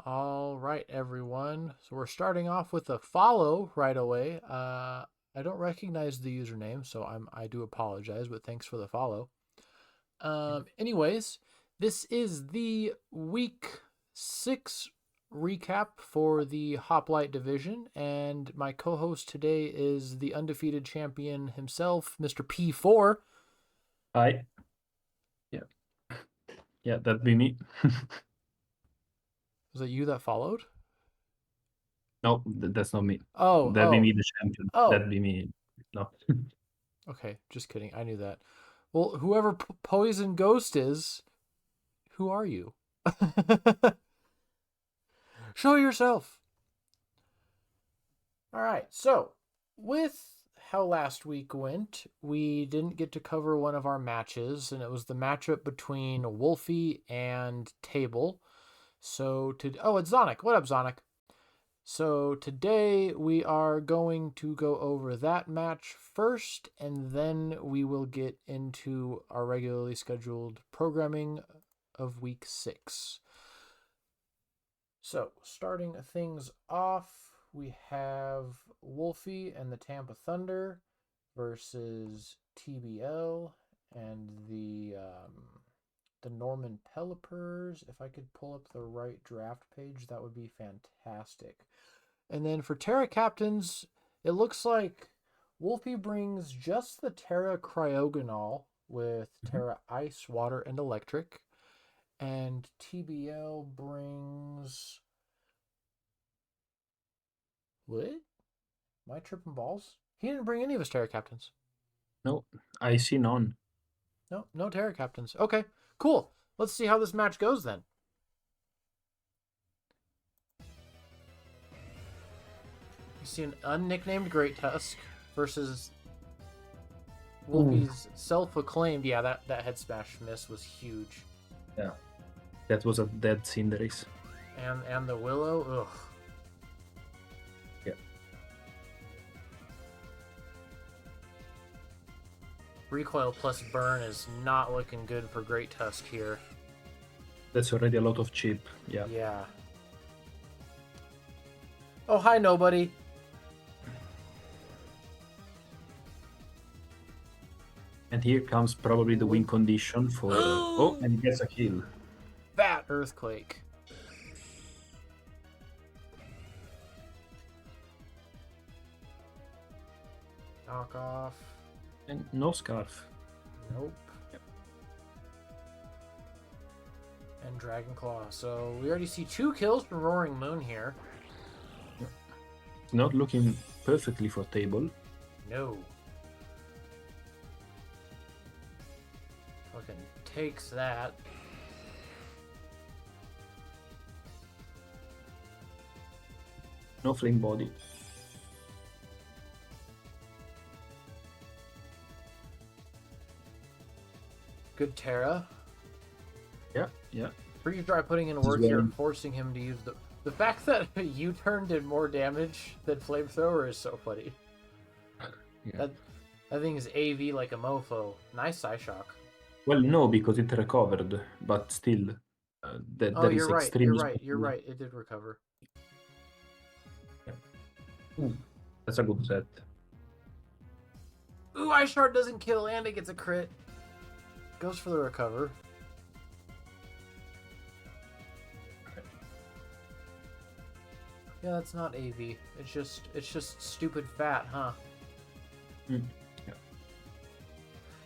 All right, everyone. So we're starting off with a follow right away. I don't recognize the username, so I do apologize, but thanks for the follow. Anyways, this is the week 6 recap for the Hoplite division, and my co-host today is the undefeated champion himself, Mr. P4. Hi. Yeah. Yeah, that'd be me. Was it you that followed? No, that's not me. Oh, That'd be oh, me, the champion. oh. That'd be me. No. Okay, just kidding. I knew that. Well, whoever Poison Ghost is, who are you? Show yourself. All right. So, with how last week went, we didn't get to cover one of our matches, and it was the matchup between Wolfie and Table. Oh, it's Zonic. What up, Zonic? So today we are going to go over that match first, and then we will get into our regularly scheduled programming of week 6. So starting things off, we have Wolfie and the Tampa Thunder versus TBL and the Norman Pelipers. If I could pull up the right draft page, that would be fantastic. And then for Terra Captains, it looks like Wolfie brings just the Terra Cryogonal with Terra Ice, Water, and Electric. And TBL brings... What? Am I tripping balls? He didn't bring any of his Terra Captains. No, I see none. No Terra Captains. Okay, cool. Let's see how this match goes then. You see an unnicknamed Great Tusk versus Wolfie's self-acclaimed. Yeah, that head smash miss was huge. Yeah. That was a dead Cinderace. And the Willow, ugh. Yeah. Recoil plus burn is not looking good for Great Tusk here. That's already a lot of chip. Yeah. Yeah. Oh, hi, nobody. And here comes probably the win condition for... oh, and he gets a kill. Fat Earthquake. Knock off. And no Scarf. Nope. Yep. And Dragon Claw. So we already see 2 kills from Roaring Moon here. Yep. Not looking perfectly for Table. No. Fucking takes that. No Flame Body. Good Terra. Yeah. Pretty dry putting in work here and forcing him to use the fact that U-turn did more damage than Flamethrower is so funny. Yeah. That thing is AV like a mofo. Nice Psyshock. Well, no, because it recovered, but still, that Oh, is you're right. extremely... You're right. It did recover. Yeah. Ooh, that's a good set. Ooh, Ice Shard doesn't kill and it gets a crit. Goes for the recover. Yeah, that's not AV. It's just stupid fat, huh? Yeah.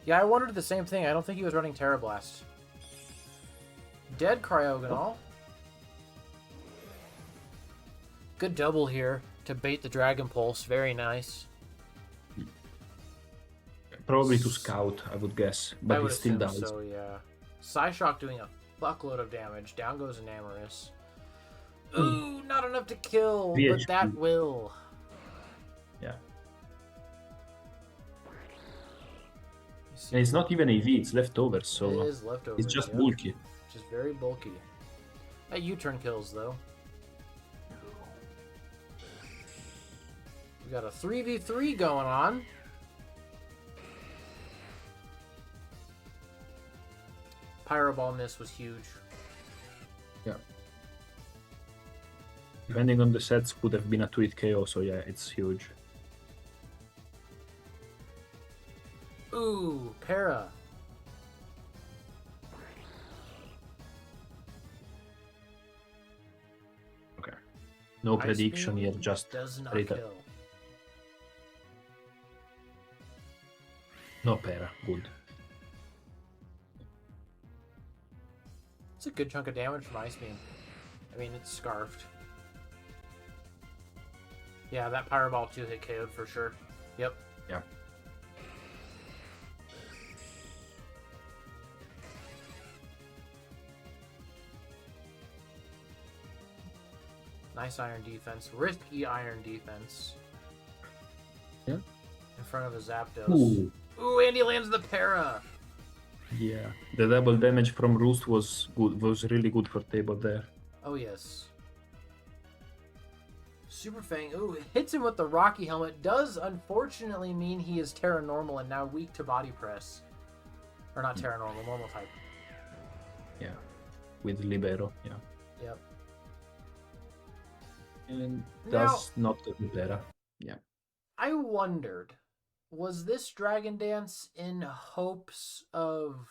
Yeah, I wondered the same thing. I don't think he was running Terra Blast. Dead Cryogonal. Good double here to bait the Dragon Pulse. Very nice. Probably to scout, I would guess, but it still dies. So, yeah. Psyshock doing a fuckload of damage. Down goes Enamorous. Ooh, not enough to kill, but that will. Yeah. And it's not even AV, it's leftover, so it is leftover. It's just bulky. Just very bulky. That U-turn kills, though. We got a 3v3 going on. Pyro Ball miss was huge. Yeah. depending on the sets, could have been a 2-hit KO. So yeah, it's huge. Ooh, para. Okay. No Ice prediction Beam here, just does not rita- kill. no para. Good. It's a good chunk of damage from Ice Beam. I mean, it's scarfed. Yeah, that Powerball 2-hit KO'd for sure. Yep. Yeah. Nice iron defense. Risky iron defense. Yeah. In front of a Zapdos. Ooh. Ooh, Andy lands the para. Yeah. The double damage from Roost was good. Was really good for table there. Oh, yes. Super Fang, ooh, hits him with the Rocky Helmet. Does unfortunately mean he is Terra Normal and now weak to Body Press. Or not Terra Normal, normal type. Yeah. With Libero, yeah. Yep. And Now, does not the Libera. Yeah. I wondered, was this Dragon Dance in hopes of...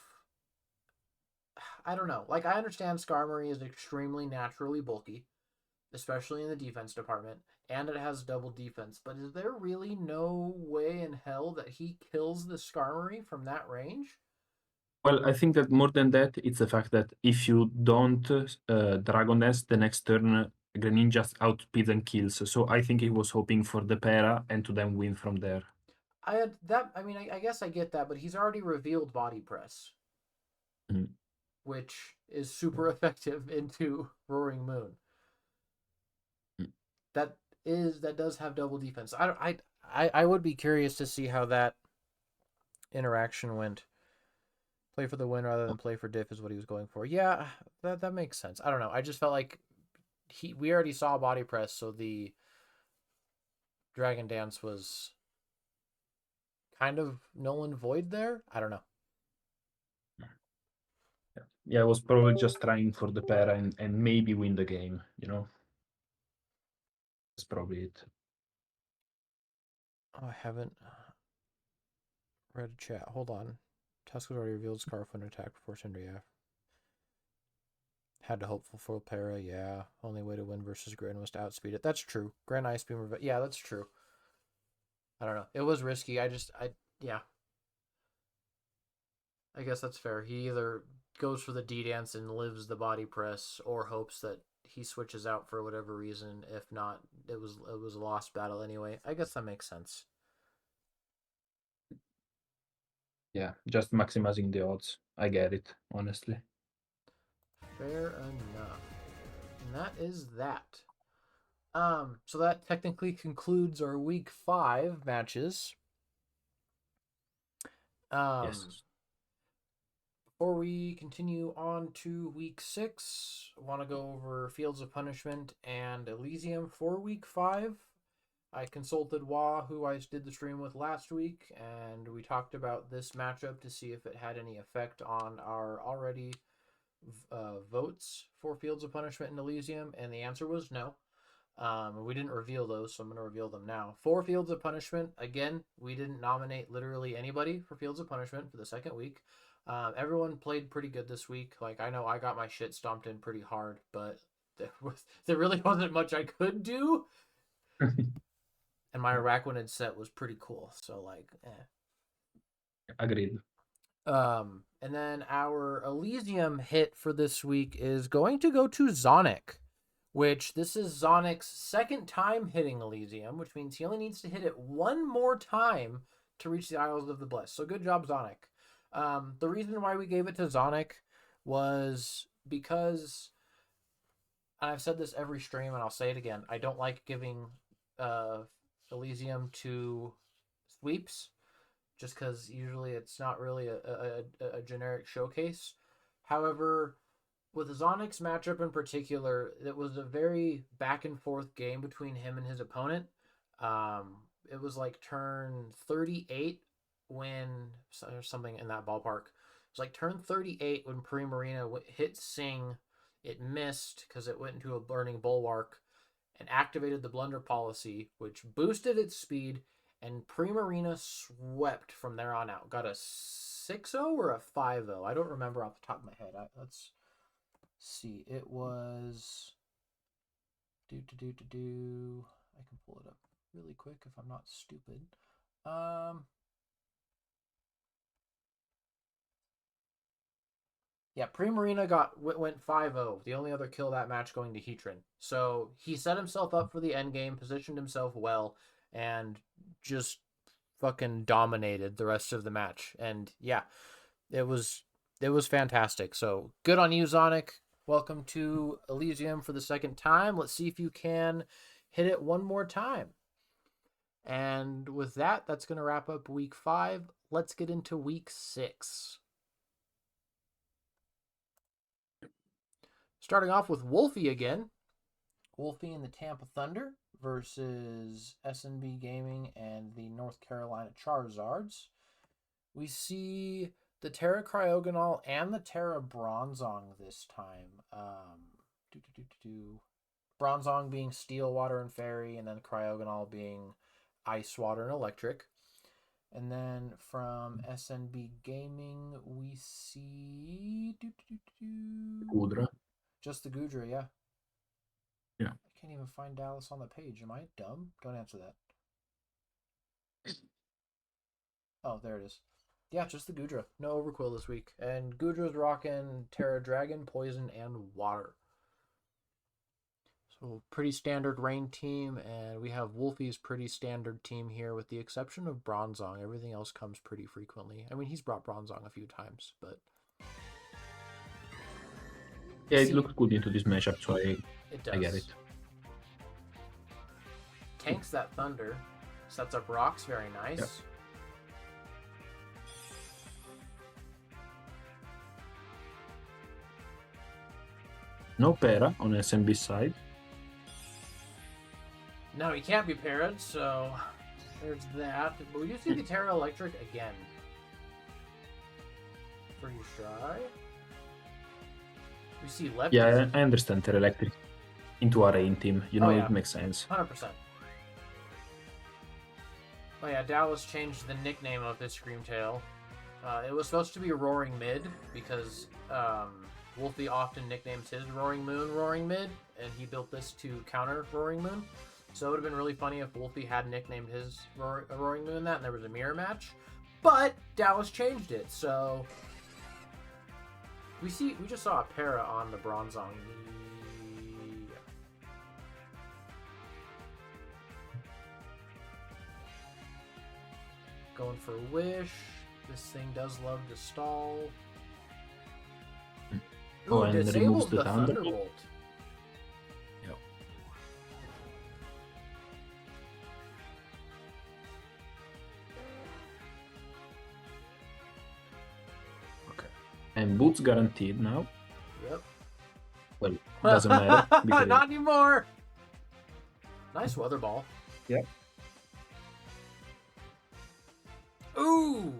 I don't know. Like, I understand Skarmory is extremely naturally bulky, especially in the defense department, and it has double defense. But is there really no way in hell that he kills the Skarmory from that range? Well, I think that more than that, it's the fact that if you don't Dragon Dance the next turn, Greninja just outspeeds and kills. So I think he was hoping for the para and to then win from there. I guess I get that, but he's already revealed Body Press, which is super effective into Roaring Moon. That does have double defense. I would be curious to see how that interaction went. Play for the win rather than play for diff is what he was going for. Yeah, that makes sense. I don't know. I just felt like we already saw Body Press, so the Dragon Dance was kind of null and void there. I don't know. Yeah, I was probably just trying for the para and maybe win the game, you know? That's probably it. Oh, I haven't read a chat. Hold on. Tusk has already revealed Scarf when attack before Cinder, yeah. Had to hope for para, yeah. Only way to win versus Gran was to outspeed it. That's true. Gran Ice Beam, yeah, that's true. I don't know. It was risky. Yeah. I guess that's fair. He either goes for the D dance and lives the Body Press, or hopes that he switches out for whatever reason. If not, it was a lost battle anyway. I guess that makes sense. Yeah, just maximizing the odds. I get it, honestly. Fair enough. And that is that. So that technically concludes our week 5 matches. Yes. Before we continue on to week 6, I want to go over Fields of Punishment and Elysium for week 5. I consulted Wah, who I did the stream with last week, and we talked about this matchup to see if it had any effect on our already votes for Fields of Punishment and Elysium, and the answer was no. We didn't reveal those, so I'm going to reveal them now. For Fields of Punishment, again, we didn't nominate literally anybody for Fields of Punishment for the second week. Everyone played pretty good this week. Like, I know I got my shit stomped in pretty hard, but there really wasn't much I could do. And my Araquanid set was pretty cool, so like, Agreed. And then our Elysium hit for this week is going to go to Zonic, which this is Zonic's second time hitting Elysium, which means he only needs to hit it one more time to reach the Isles of the Blessed. So good job, Zonic. The reason why we gave it to Zonic was because, and I've said this every stream and I'll say it again, I don't like giving Elysium to sweeps, just because usually it's not really a generic showcase. However, with Zonic's matchup in particular, it was a very back and forth game between him and his opponent. It was like turn 38 when, or something in that ballpark. It was like turn 38 when Primarina hit Sing. It missed because it went into a burning bulwark. and activated the blunder policy, which boosted its speed, and Primarina swept from there on out. Got a 6-0 or a 5-0? I don't remember off the top of my head. Let's see. It was I can pull it up really quick if I'm not stupid. Yeah, Primarina went 5-0. The only other kill that match going to Heatran. So he set himself up for the end game, positioned himself well, and just fucking dominated the rest of the match. And yeah, it was fantastic. So good on you, Zonic. Welcome to Elysium for the second time. Let's see if you can hit it one more time. And with that, that's going to wrap up week 5. Let's get into week 6. Starting off with Wolfie again. Wolfie and the Tampa Thunder versus SNB Gaming and the North Carolina Charizards. We see the Terra Cryogonal and the Terra Bronzong this time. Bronzong being Steel, Water, and Fairy, and then Cryogonal being Ice, Water, and Electric. And then from SNB Gaming, we see Gudra. Just the Gudra, yeah. Yeah. I can't even find Dallas on the page. Am I dumb? Don't answer that. Oh, there it is. Yeah, just the Gudra. No Overquill this week. And Gudra's rocking Terra Dragon, Poison, and Water. So pretty standard rain team, and we have Wolfie's pretty standard team here with the exception of Bronzong. Everything else comes pretty frequently. I mean, he's brought Bronzong a few times, but... Yeah, it looks good into this matchup, so I get it. Tanks that Thunder. Sets up rocks, very nice. Yep. No Para on SMB side. No, he can't be parried, so there's that. But we do see the Terra Electric again. Freeze Dry. We see left. Yeah, I understand Terra Electric into a rain team. You know, it makes sense. 100%. Oh yeah, Dallas changed the nickname of his Screamtail. It was supposed to be Roaring Mid because Wolfie often nicknames his Roaring Mid, and he built this to counter Roaring Moon. So it would have been really funny if Wolfie had nicknamed his Roaring Moon that, and there was a mirror match. But Dallas changed it, so we just saw a Para on the Bronzong. Going for Wish. This thing does love to stall. Oh, and disables removes the the Thunderbolt. Yep. Okay. And Boots guaranteed now. Yep. Well, doesn't matter. Not anymore. Nice Weather Ball. Yep. Ooh.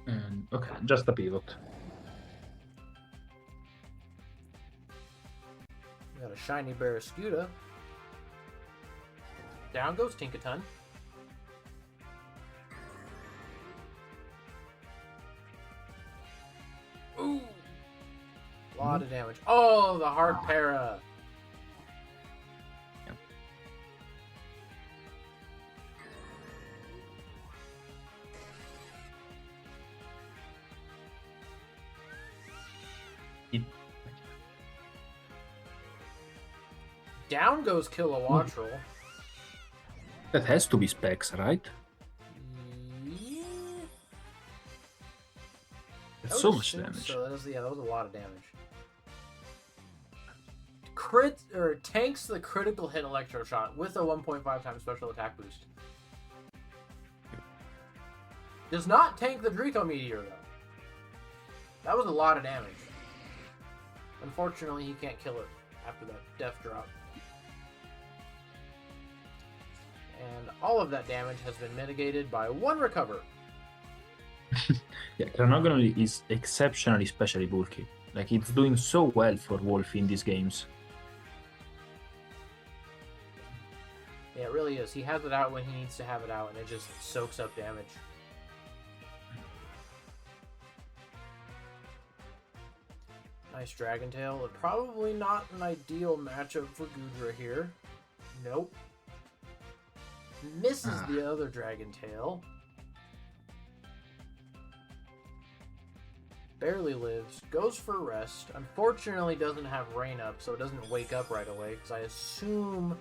And okay, just a pivot. We got a shiny Barraskewda. Down goes Tinkaton. Ooh. A lot of damage. Oh, the hard Para. Yep. Down goes Kilowattrel. That has to be specs, right? Yeah. That's so much damage. So that was a lot of damage. Tanks the critical hit Electro Shot with a 1.5 times special attack boost. Does not tank the Draco Meteor though. That was a lot of damage. Unfortunately, he can't kill it after that death drop. And all of that damage has been mitigated by one recover. Yeah, Chronogonal is exceptionally specially bulky. Like, it's doing so well for Wolfie in these games. is. He has it out when he needs to have it out, and it just soaks up damage. Nice Dragon Tail. Probably not an ideal matchup for Gudra here. Nope. Misses the other Dragon Tail. Barely lives. Goes for rest. Unfortunately doesn't have rain up, so it doesn't wake up right away, because I assume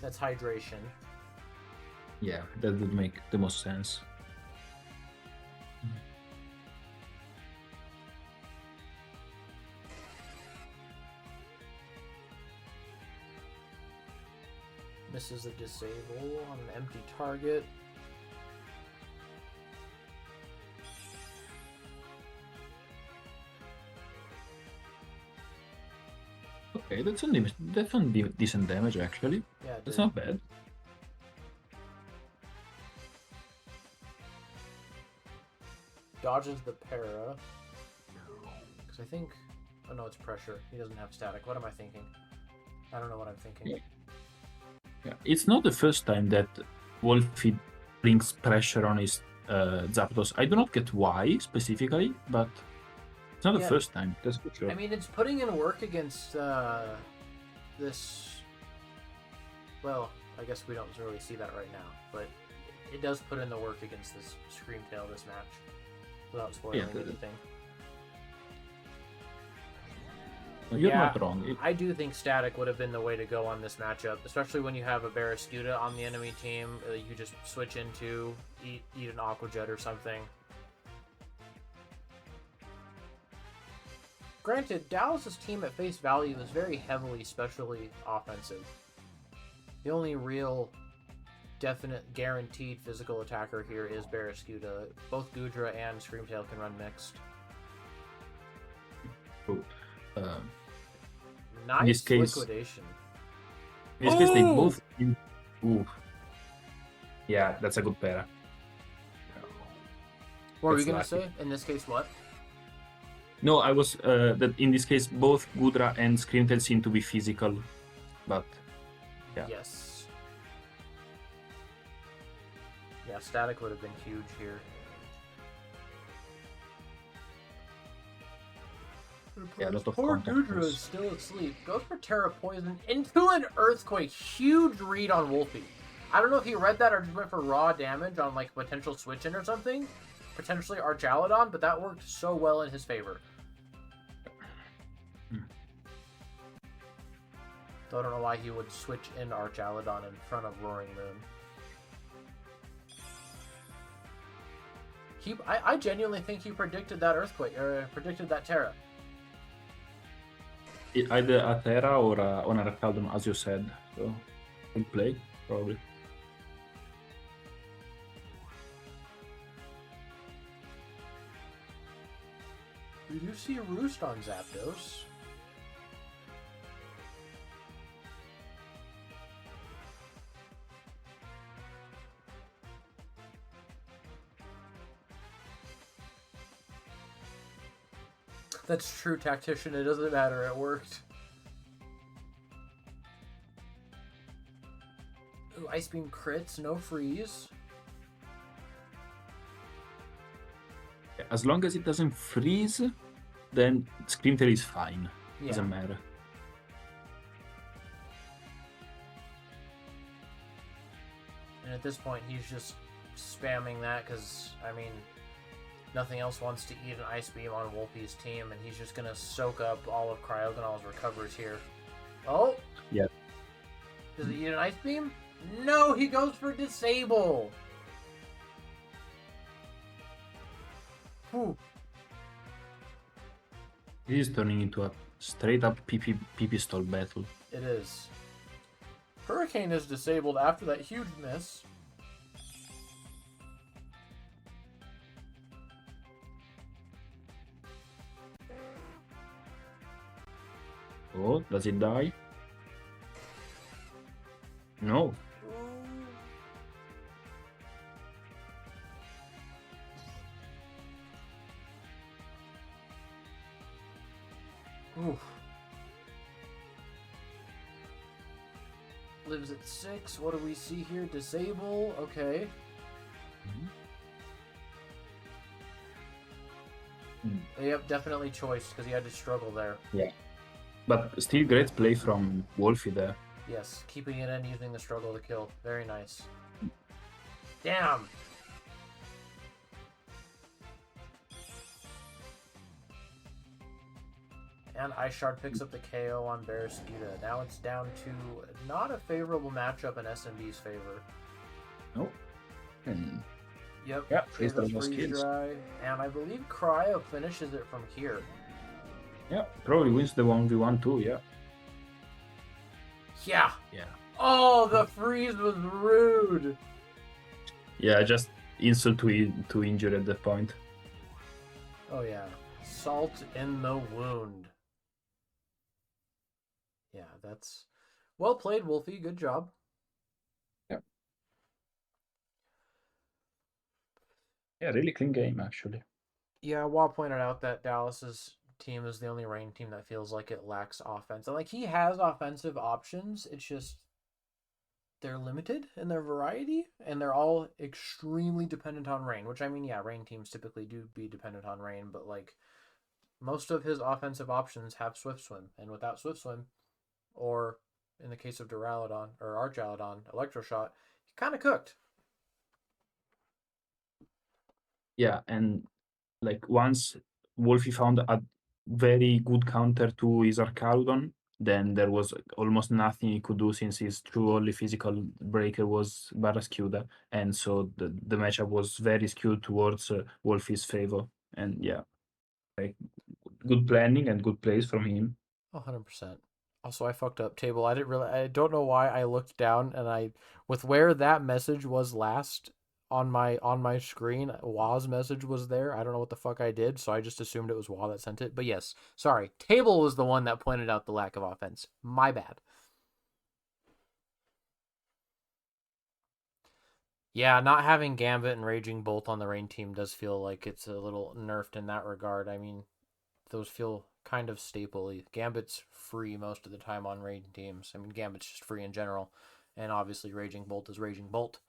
that's hydration. Yeah, that would make the most sense. Misses a disable on an empty target. Okay, that's a decent damage actually. Yeah, that's not bad. Dodges the para. Because I think... Oh no, it's pressure. He doesn't have static. What am I thinking? I don't know what I'm thinking. Yeah. It's not the first time that Wolfie brings pressure on his Zapdos. I do not get why specifically, but it's not the first time. That's for sure. I mean, it's putting in work against this... Well, I guess we don't really see that right now, but it does put in the work against this Screamtail this match, without spoiling anything. You're not wrong. I do think static would have been the way to go on this matchup, especially when you have a Barraskewda on the enemy team. You just switch into, eat an Aqua Jet or something. Granted, Dallas's team at face value is very heavily specially offensive. The only real, definite, guaranteed physical attacker here is Barraskewda. Both Gudra and Screamtail can run mixed. Cool. Nice in this case, liquidation. In this case, they both... Ooh. Yeah, that's a good para. What were you going to say? In this case, what? No, I was... that in this case, both Gudra and Screamtail seem to be physical, but... Yeah. Yes. Yeah, static would have been huge here. Yeah, a lot of poor Gudra is still asleep. Goes for Terra Poison into an Earthquake. Huge read on Wolfie. I don't know if he read that or just went for raw damage on like potential switch in or something. Potentially Archaladon, but that worked so well in his favor. So I don't know why he would switch in Archaladon in front of Roaring Moon. I genuinely think he predicted that Earthquake, or predicted that Terra. Either a Terra or on Archaladon, as you said. So, he'll play, probably. We do see Roost on Zapdos. That's true, Tactician. It doesn't matter. It worked. Ooh, Ice Beam crits, no freeze. As long as it doesn't freeze, then Screamtail is fine. Yeah. Doesn't matter. And at this point, he's just spamming that because, I mean, nothing else wants to eat an Ice Beam on Wolfie's team, and he's just going to soak up all of Cryogonal's recovers here. Oh! Yeah. Does he eat an Ice Beam? No, he goes for Disable! Whew. This is turning into a straight-up pistol battle. It is. Hurricane is disabled after that huge miss. Oh, does it die? No. Oof. lives at 6. What do we see here? Disable. Okay. Yep, definitely choice because he had to struggle there. Yeah. But still great play from Wolfie there. Yes, keeping it in, using the struggle to kill. Very nice. Damn! And Ice Shard picks up the KO on Barraskewda. Now it's down to not a favorable matchup in SMB's favor. Nope. Yep. Yeah, freeze Freeze kills. dry. And I believe Cryo finishes it from here. Yeah, probably wins the 1v1 too, yeah. Yeah. Yeah. Oh, the freeze was rude. Yeah, just insult to injury at that point. Oh, yeah. Salt in the wound. Yeah, that's... Well played, Wolfie. Good job. Yeah. Yeah, really clean game, actually. Yeah, Wah pointed out that Dallas's team is the only rain team that feels like it lacks offense. And, like, he has offensive options. It's just they're limited in their variety, and they're all extremely dependent on rain, which, I mean, yeah, rain teams typically do be dependent on rain, but, like, most of his offensive options have Swift Swim, and without Swift Swim, or in the case of Duraludon, or Archaludon, Electroshot, he kind of cooked. Yeah, and, like, once Wolfie found a very good counter to his Archaludon, then there was almost nothing he could do since his true only physical breaker was Barraskewda, and so the matchup was very skewed towards Wolfie's favor. And yeah, like good planning and good plays from him. 100%. Also, I fucked up table. I don't know why I looked down and with where that message was last on my screen, Wah's message was there. I don't know what the fuck I did, so I just assumed it was Wah that sent it. But yes, sorry. Table was the one that pointed out the lack of offense. My bad. Yeah, not having Gambit and Raging Bolt on the Rain team does feel like it's a little nerfed in that regard. I mean, those feel kind of staple-y. Gambit's free most of the time on Rain teams. I mean, Gambit's just free in general. And obviously Raging Bolt is Raging Bolt.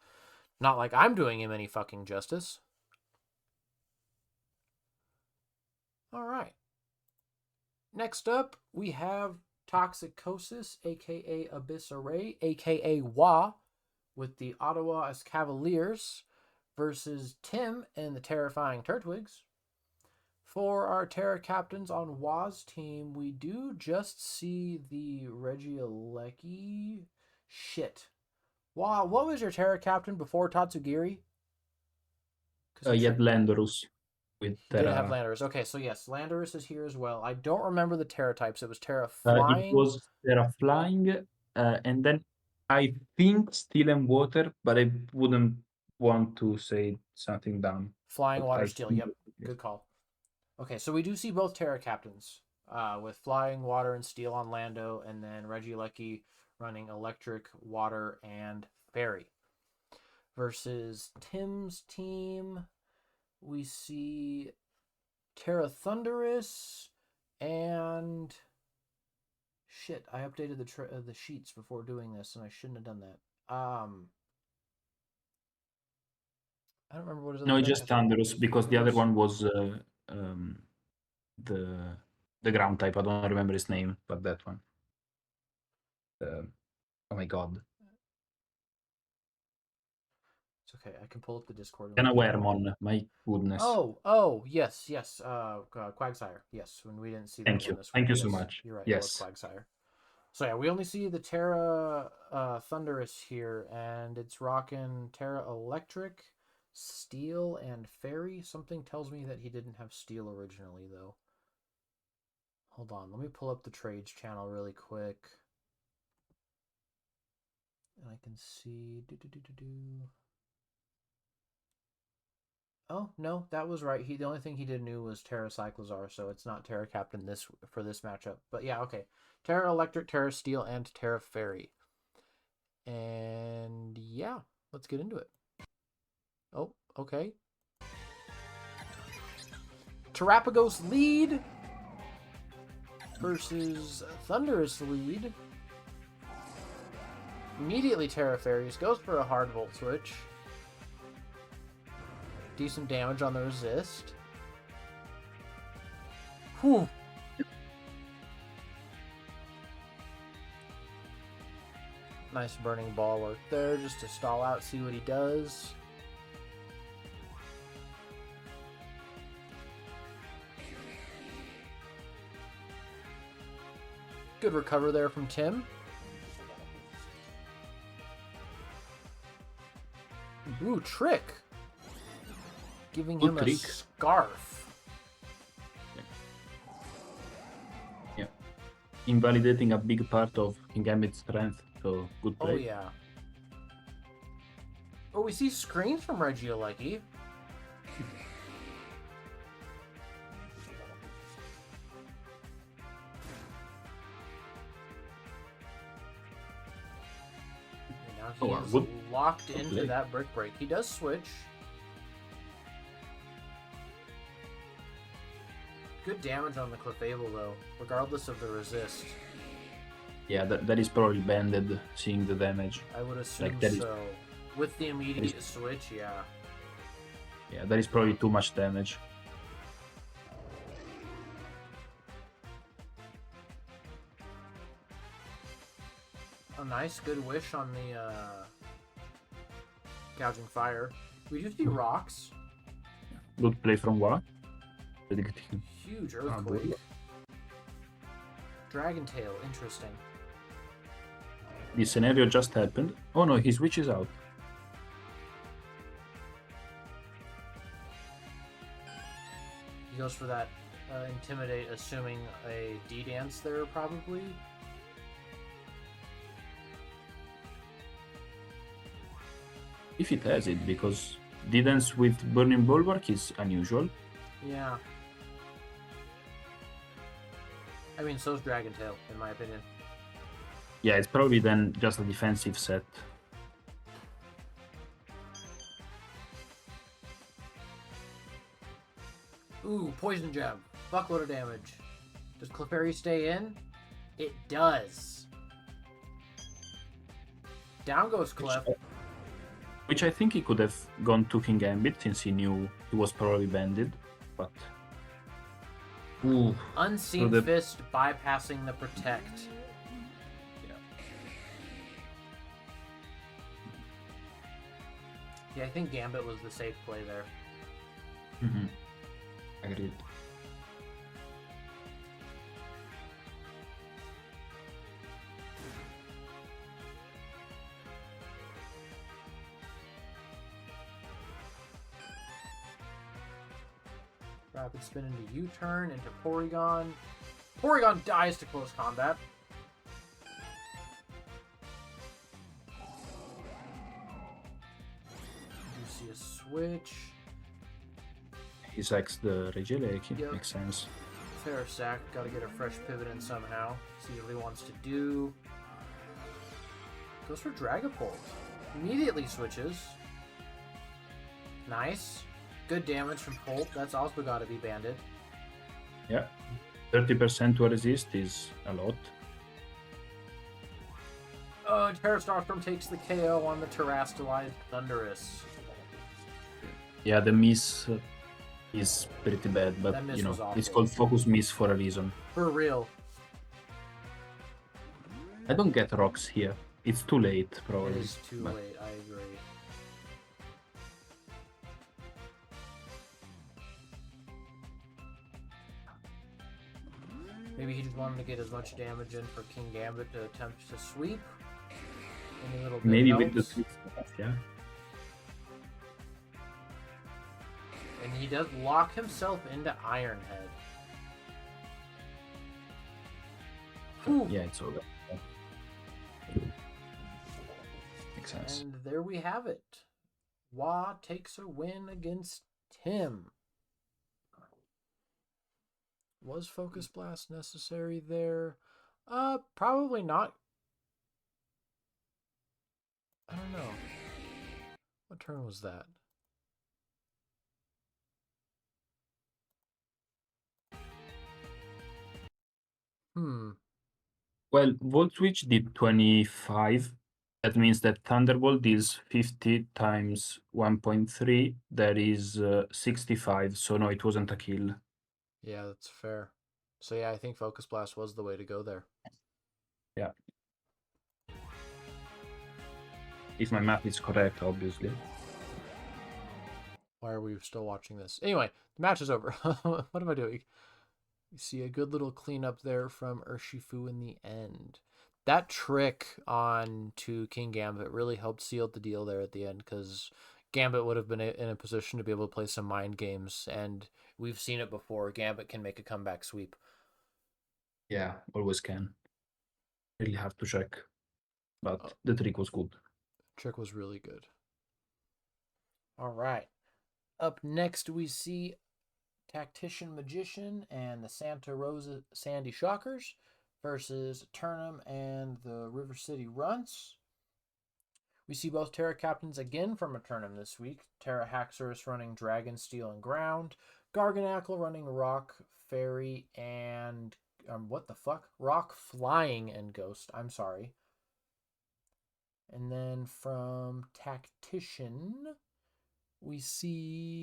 Not like I'm doing him any fucking justice. Alright. Next up, we have Toxicosis, aka Abyss Array, aka Wah, with the Ottawa Cavaliers versus Tim and the Terrifying Turtwigs. For our Terra captains on Wah's team, we do just see the Regieleki. Shit. Wah, what was your Terra captain before Tatsugiri? Yet Landorus with He did Terra. have Landorus. Okay, so yes, Landorus is here as well. I don't remember the Terra types. It was Terra It Flying. was Terra Flying, and then I think Steel and Water, but I wouldn't want to say something dumb. Flying, But Water, I Steel. think Yep, good call. Okay, so we do see both Terra captains with Flying, Water, and Steel on Lando, and then Regieleki running Electric, Water, and Fairy. Versus Tim's team, we see Terra Thunderous and shit. I updated the sheets before doing this, and I shouldn't have done that. I don't remember what his other no, Terra just captain Thunderous was. because the other one was the ground type. I don't remember his name, but that one. Oh my god. It's okay. I can pull up the Discord. Canawermon, my goodness. Oh, yes. Quagsire. Yes, when we didn't see that Thank one you. this week. Thank you Yes, so much. you're right. It was Yes. Quagsire. So yeah, we only see the Terra Thunderous here, and it's rocking Terra Electric, Steel, and Fairy. Something tells me that he didn't have Steel originally, though. Hold on, let me pull up the trades channel really quick. And I can see... Oh, no, that was right. The only thing he did new was Terra Cyclozar, so it's not Terra Captain for this matchup. But yeah, okay. Terra Electric, Terra Steel, and Terra Fairy. And yeah, let's get into it. Oh, okay. Terrapagos lead versus Thunderous lead. Immediately Terra Fairies, goes for a hard Volt Switch. Decent damage on the resist. Whew. Nice burning ball work there, just to stall out, see what he does. Good recover there from Tim. Ooh, trick. Giving him a scarf. Yeah. Invalidating a big part of King Gambit's strength, so good play. Oh, yeah. Oh, we see screens from Regieleki. Now he is locked into that Brick Break. He does switch. Good damage on the Clefable, though, regardless of the resist. Yeah, that is probably banded, seeing the damage. I would assume so. With the immediate switch, yeah. Yeah, that is probably too much damage. A nice, good wish on the Gouging Fire. We do see rocks. Good play from Wa. Huge Earthquake. Dragon Tail, interesting. This scenario just happened. Oh no, his Witch is out. He goes for that Intimidate, assuming a D-Dance there, probably. If it has it, because D-Dance with Burning Bulwark is unusual. Yeah. I mean, so's Dragon Tail, in my opinion. Yeah, it's probably then just a defensive set. Ooh, Poison Gem. Fuckload of damage. Does Clefairy stay in? It does. Down goes Clef. Which I think he could have gone to King Gambit, since he knew he was probably banded, but... Ooh. Unseen Fist bypassing the Protect. Yeah, I think Gambit was the safe play there. Mm-hmm. Agreed. Rapid spin into U-turn, into Porygon. Porygon dies to close combat. You see a switch. He sacks the Regieleki, Yep. makes sense. Fair sack, gotta get a fresh pivot in somehow. See what he wants to do. Goes for Dragapult. Immediately switches. Nice. Good damage from Pult. That's also gotta be banded. Yeah. 30% to resist is a lot. Terra Starstorm takes the KO on the Terastallized Thundurus. Yeah, the miss is pretty bad, but you know, it's called Focus Miss for a reason. For real. I don't get rocks here. It's too late, probably. It is too late, I agree. Maybe he just wanted to get as much damage in for King Gambit to attempt to sweep. Any little bit Maybe helps. with the sweep stuff, yeah. And he does lock himself into Iron Head. Yeah, it's over. Makes sense. And there we have it. Wa takes a win against Tim. Was Focus Blast necessary there? Probably not. I don't know. What turn was that? Well, Volt Switch did 25, That means that Thunderbolt deals 50 times 1.3. That is 65. So no, it wasn't a kill. Yeah, that's fair. So yeah, I think Focus Blast was the way to go there. Yeah. If my math is correct, obviously. Why are we still watching this? Anyway, the match is over. What am I doing? You see a good little cleanup there from Urshifu in the end. That trick on to King Gambit really helped seal the deal there at the end, because Gambit would have been in a position to be able to play some mind games, and we've seen it before. Gambit can make a comeback sweep. Yeah, always can. Really have to check. But Oh, the trick was good. trick was really good. All right. Up next, we see Tactician Magician and the Santa Rosa Sandy Shockers versus Turnham and the River City Runts. We see both Terra captains again from a Turnham this week. Terra Haxorus running Dragon, Steel, and Ground. Garganackle running Rock, Fairy, and what the fuck? Rock, Flying, and Ghost. I'm sorry. And then from Tactician, we see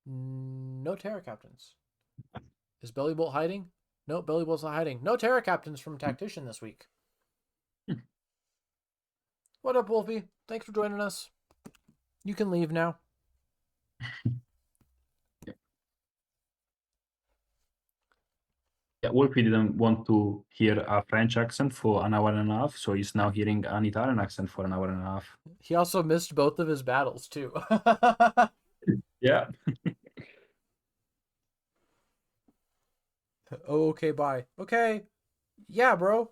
no Terra captains. Is Bellybolt hiding? No, Bellybolt's not hiding. No Terra captains from Tactician this week. What up, Wolfie? Thanks for joining us. You can leave now. Yeah, Wolfie didn't want to hear a French accent for an hour and a half, so he's now hearing an Italian accent for an hour and a half. He also missed both of his battles, too. Yeah. Oh, okay, bye. Okay. Yeah, bro.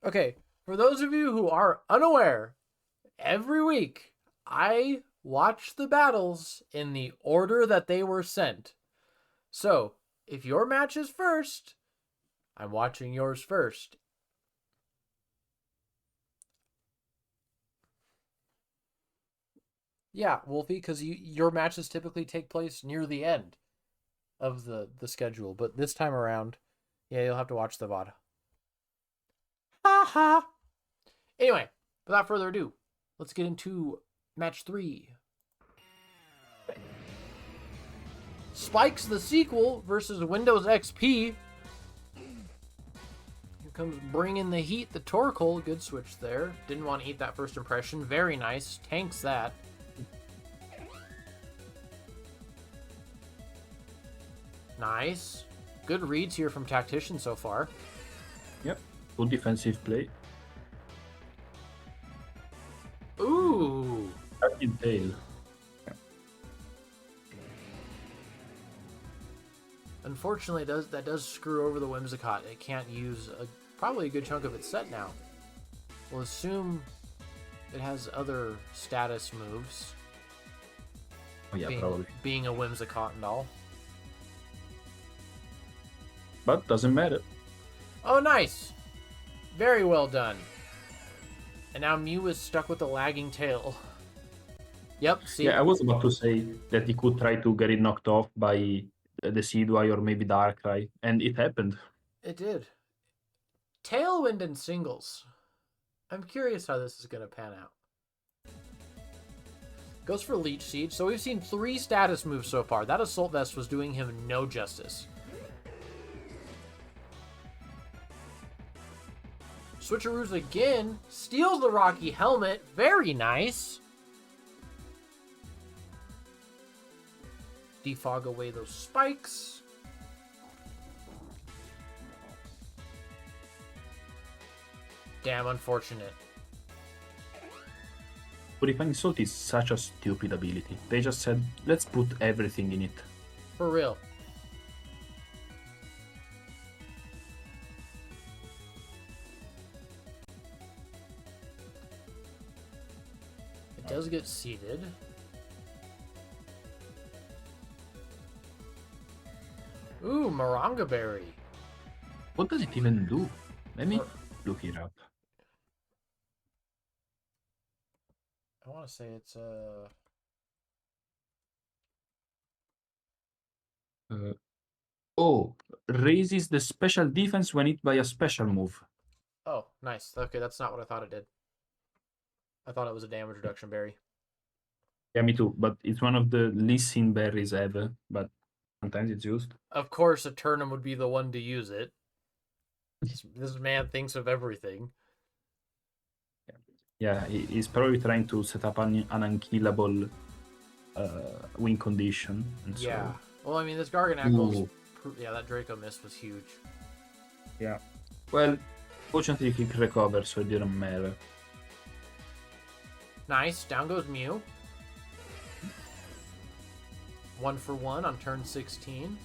Okay, for those of you who are unaware, every week I watch the battles in the order that they were sent. So, if your match is first, I'm watching yours first. Yeah, Wolfie, because your matches typically take place near the end of the schedule, but this time around, yeah, you'll have to watch the VOD. Ha ha! Anyway, without further ado, let's get into match 3. Spikes the sequel versus Windows XP. Here comes bringing the heat, the Torkoal. Good switch there. Didn't want to eat that first impression. Very nice. Tanks that. Nice. Good reads here from Tactician so far. Yep. Good defensive play. Ooh. Tucking tail. Unfortunately, that does screw over the Whimsicott. It can't use probably a good chunk of its set now. We'll assume it has other status moves. Oh yeah, probably. Being a Whimsicott and all. But doesn't matter. Oh, nice! Very well done. And now Mew is stuck with a lagging tail. Yep, see? Yeah, I was about to say that he could try to get it knocked off by the Decidueye or maybe Darkrai, and it happened. It did. Tailwind and singles. I'm curious how this is going to pan out. Goes for Leech Seed. So we've seen 3 status moves so far. That Assault Vest was doing him no justice. Switcheroos again. Steals the Rocky Helmet. Very nice. Defog away those spikes. Damn unfortunate. Purifying Salt is such a stupid ability. They just said, let's put everything in it. For real. It does get seeded. Ooh, Moringa Berry. What does it even do? Let me look it up. I want to say it's Oh, raises the special defense when hit by a special move. Oh, nice. Okay, that's not what I thought it did. I thought it was a damage reduction berry. Yeah, me too. But it's one of the least seen berries ever. But sometimes it's used. Of course, a Turnum would be the one to use it. This man thinks of everything. Yeah, he's probably trying to set up an unkillable win condition. And Yeah. So... Well, I mean, this Garganacle's... Yeah, that Draco miss was huge. Yeah. Well, fortunately, he could recover, so it didn't matter. Nice. Down goes Mew. 1 for 1 on turn 16.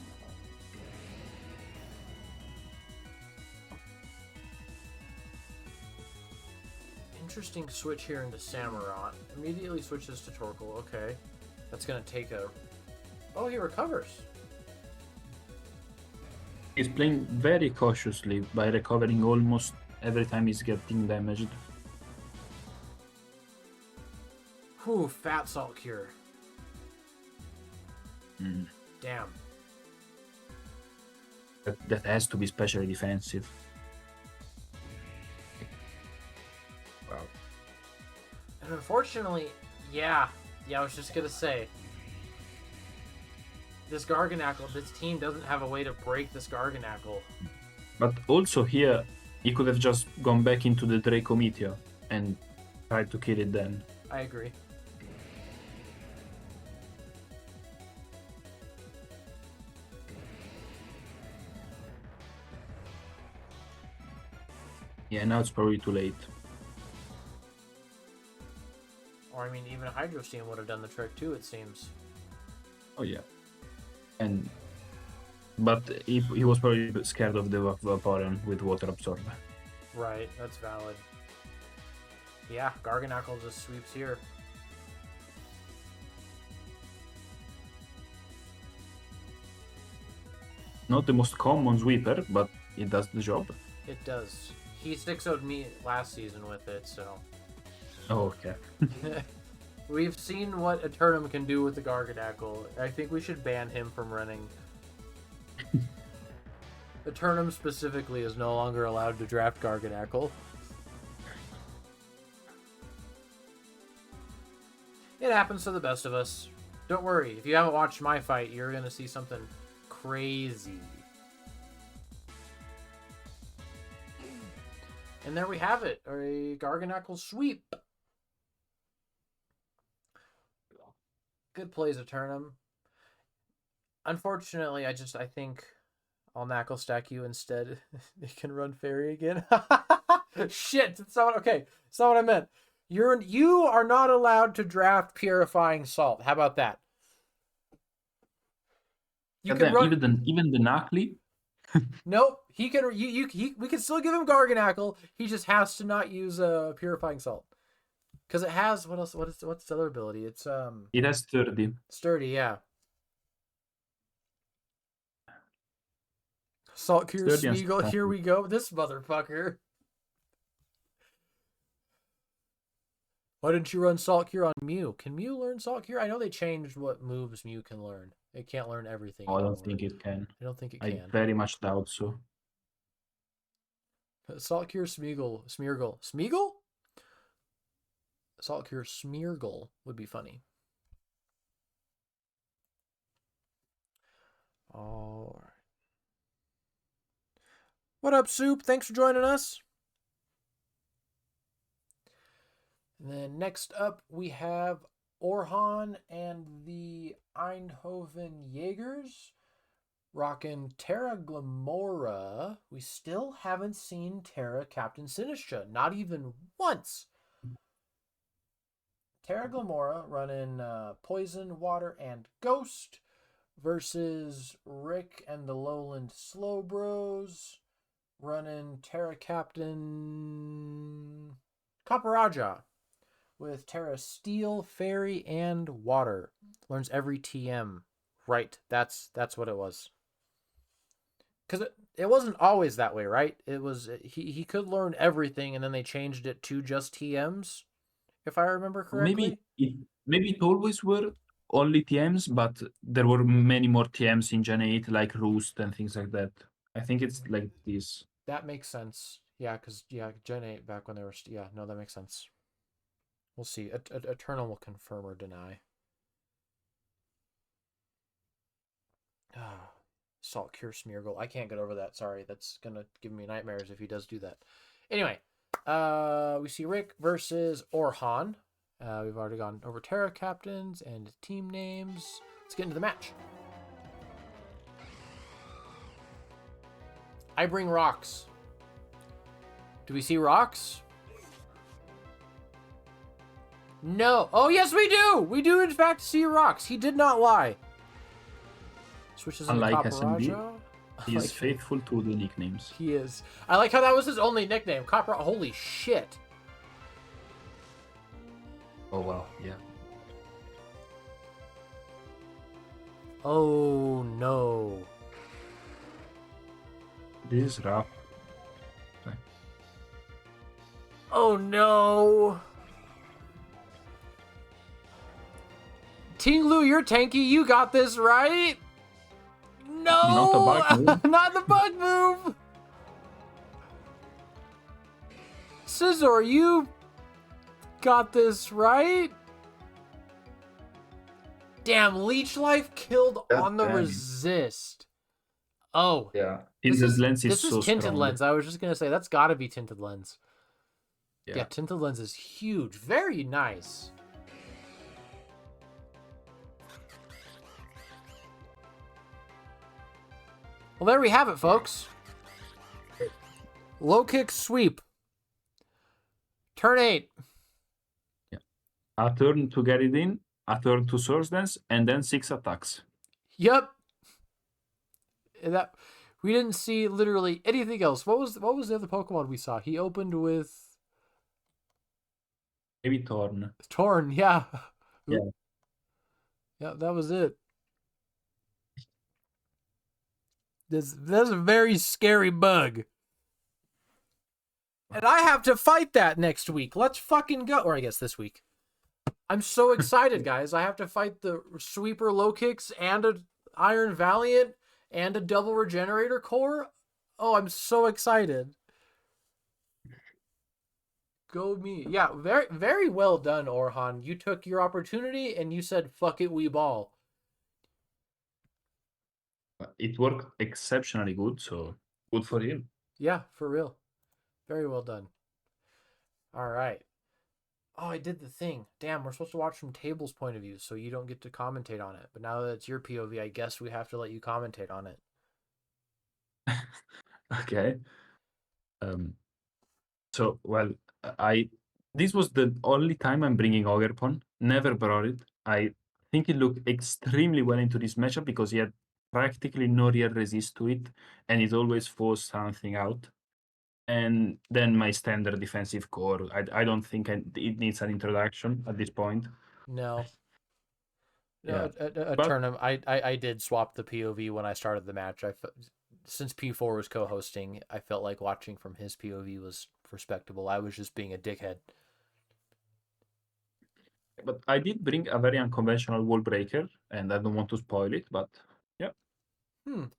Interesting switch here into Samurott. Immediately switches to Torkoal. Okay. That's going to take a... Oh, he recovers. He's playing very cautiously by recovering almost every time he's getting damaged. Whew, Fat Salt Cure. Mm. Damn. That has to be specially defensive. Wow. And unfortunately, yeah, I was just going to say, this Garganacl, this team doesn't have a way to break this Garganacl. But also here, he could have just gone back into the Draco Meteor and tried to kill it then. I agree. Yeah, now it's probably too late. Or, I mean, even Hydro Steam would have done the trick too, it seems. Oh, yeah. But he was probably scared of the Vaporeon with Water Absorb. Right, that's valid. Yeah, Garganacl just sweeps here. Not the most common sweeper, but it does the job. It does. He 6-0'd me last season with it, so... Oh, okay. We've seen what Eternum can do with the Garganacl. I think we should ban him from running. Eternum specifically is no longer allowed to draft Garganacl. It happens to the best of us. Don't worry, if you haven't watched my fight, you're going to see something crazy. And there we have it, a Garganacl sweep. Good plays, Eternum. Unfortunately, I think I'll knuckle stack you instead. You can run fairy again. Shit, it's not okay. It's not what I meant. You are not allowed to draft purifying salt. How about that? You can run... even the Knuckly. Nope. He can. We can still give him Garganacl. He just has to not use purifying salt. Because it has what else? What's the other ability? It's It has sturdy. Sturdy, yeah. Salt Cure Smeagol. Here we go. This motherfucker. Why didn't you run Salt Cure on Mew? Can Mew learn Salt Cure? I know they changed what moves Mew can learn. It can't learn everything. Oh, I don't think it can. I don't think it can. I very much doubt so. Salt Cure Smeagol. Smeagol? Salt Cure Smeargle would be funny. All right. What up, Soup? Thanks for joining us. And then next up, we have Orhan and the Eindhoven Jaegers rocking Terra Glamora. We still haven't seen Terra Captain Sinistra, not even once. Terra Glamora running Poison, Water, and Ghost versus Rick and the Lowland Slowbros running Terra Captain Kaparaja with Terra Steel, Fairy, and Water. Learns every TM. Right, that's what it was. Because it wasn't always that way, right? It was he could learn everything, and then they changed it to just TMs. If I remember correctly. Maybe it always were only TMs, but there were many more TMs in Gen 8, like Roost and things like that. I think it's like this. That makes sense. Yeah, because, yeah, Gen 8 back when they were... Yeah, no, that makes sense. We'll see. Eternal will confirm or deny. Salt Cure Smeargle. I can't get over that. Sorry. That's going to give me nightmares if he does do that. Anyway, we see Rick versus Orhan. We've already gone over Terra captains and team names. Let's get into the match. I bring rocks. Do we see rocks? No. Oh, yes, we do. We do, in fact, see rocks. He did not lie. Switches into Unlike SMD, Caparajo. he is faithful to the nicknames. He is. I like how that was his only nickname. Caparajo. Holy shit. Oh, wow. Yeah. Oh, no. This is rough. Okay. Oh, no. Ting Lu, you're tanky. You got this, right? No! Not a bug move. Not the bug move! Scizor, you got this, right? Damn, Leech Life killed on the resist. Oh. Yeah. Tinted Lens is so Tinted strong. Lens. I was just going to say, that's got to be Tinted Lens. Yeah. Yeah, Tinted Lens is huge. Very nice. Well, there we have it, folks. Low kick sweep. Turn 8. Yeah. A turn to get it in, a turn to Source Dance, and then 6 attacks. Yep. That we didn't see literally anything else. What was the other Pokemon we saw? He opened with Maybe Torn. Torn, yeah. Yeah. Yeah, that was it. That's a very scary bug. And I have to fight that next week. Let's fucking go. Or I guess this week. I'm so excited, guys. I have to fight the Sweeper Low Kicks and a Iron Valiant and a Double Regenerator Core. Oh, I'm so excited. Go me. Yeah, very, very well done, Orhan. You took your opportunity and you said, fuck it, we ball. It worked exceptionally good, so good for him. Yeah, for real. Very well done. All right. Oh, I did the thing. Damn, we're supposed to watch from Table's point of view, so you don't get to commentate on it. But now that it's your POV, I guess we have to let you commentate on it. Okay. So, well, this was the only time I'm bringing Ogerpon. Never brought it. I think it looked extremely well into this matchup because he had practically no real resist to it, and it always forced something out. And then my standard defensive core. I don't think it needs an introduction at this point. No. Yeah. A But tournament. I did swap the POV when I started the match. Since P4 was co-hosting, I felt like watching from his POV was respectable. I was just being a dickhead. But I did bring a very unconventional wall breaker, and I don't want to spoil it, but yeah.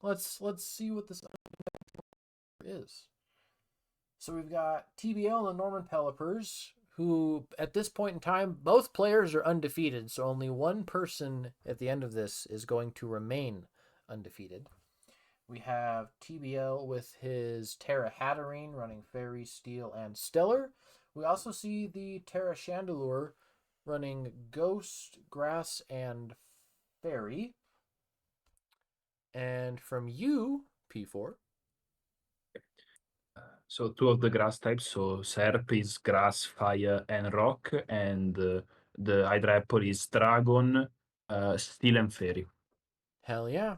Let's see what this is. So we've got TBL and Norman Pelipers, who at this point in time, both players are undefeated, so only one person at the end of this is going to remain undefeated. We have TBL with his Terra Hatterene running Fairy, Steel, and Stellar. We also see the Terra Chandelure running Ghost, Grass, and Fairy. And from you, P4. So 2 of the grass types. So Serp is grass, fire, and rock, and the Hydra Apple is dragon, steel, and fairy. Hell yeah.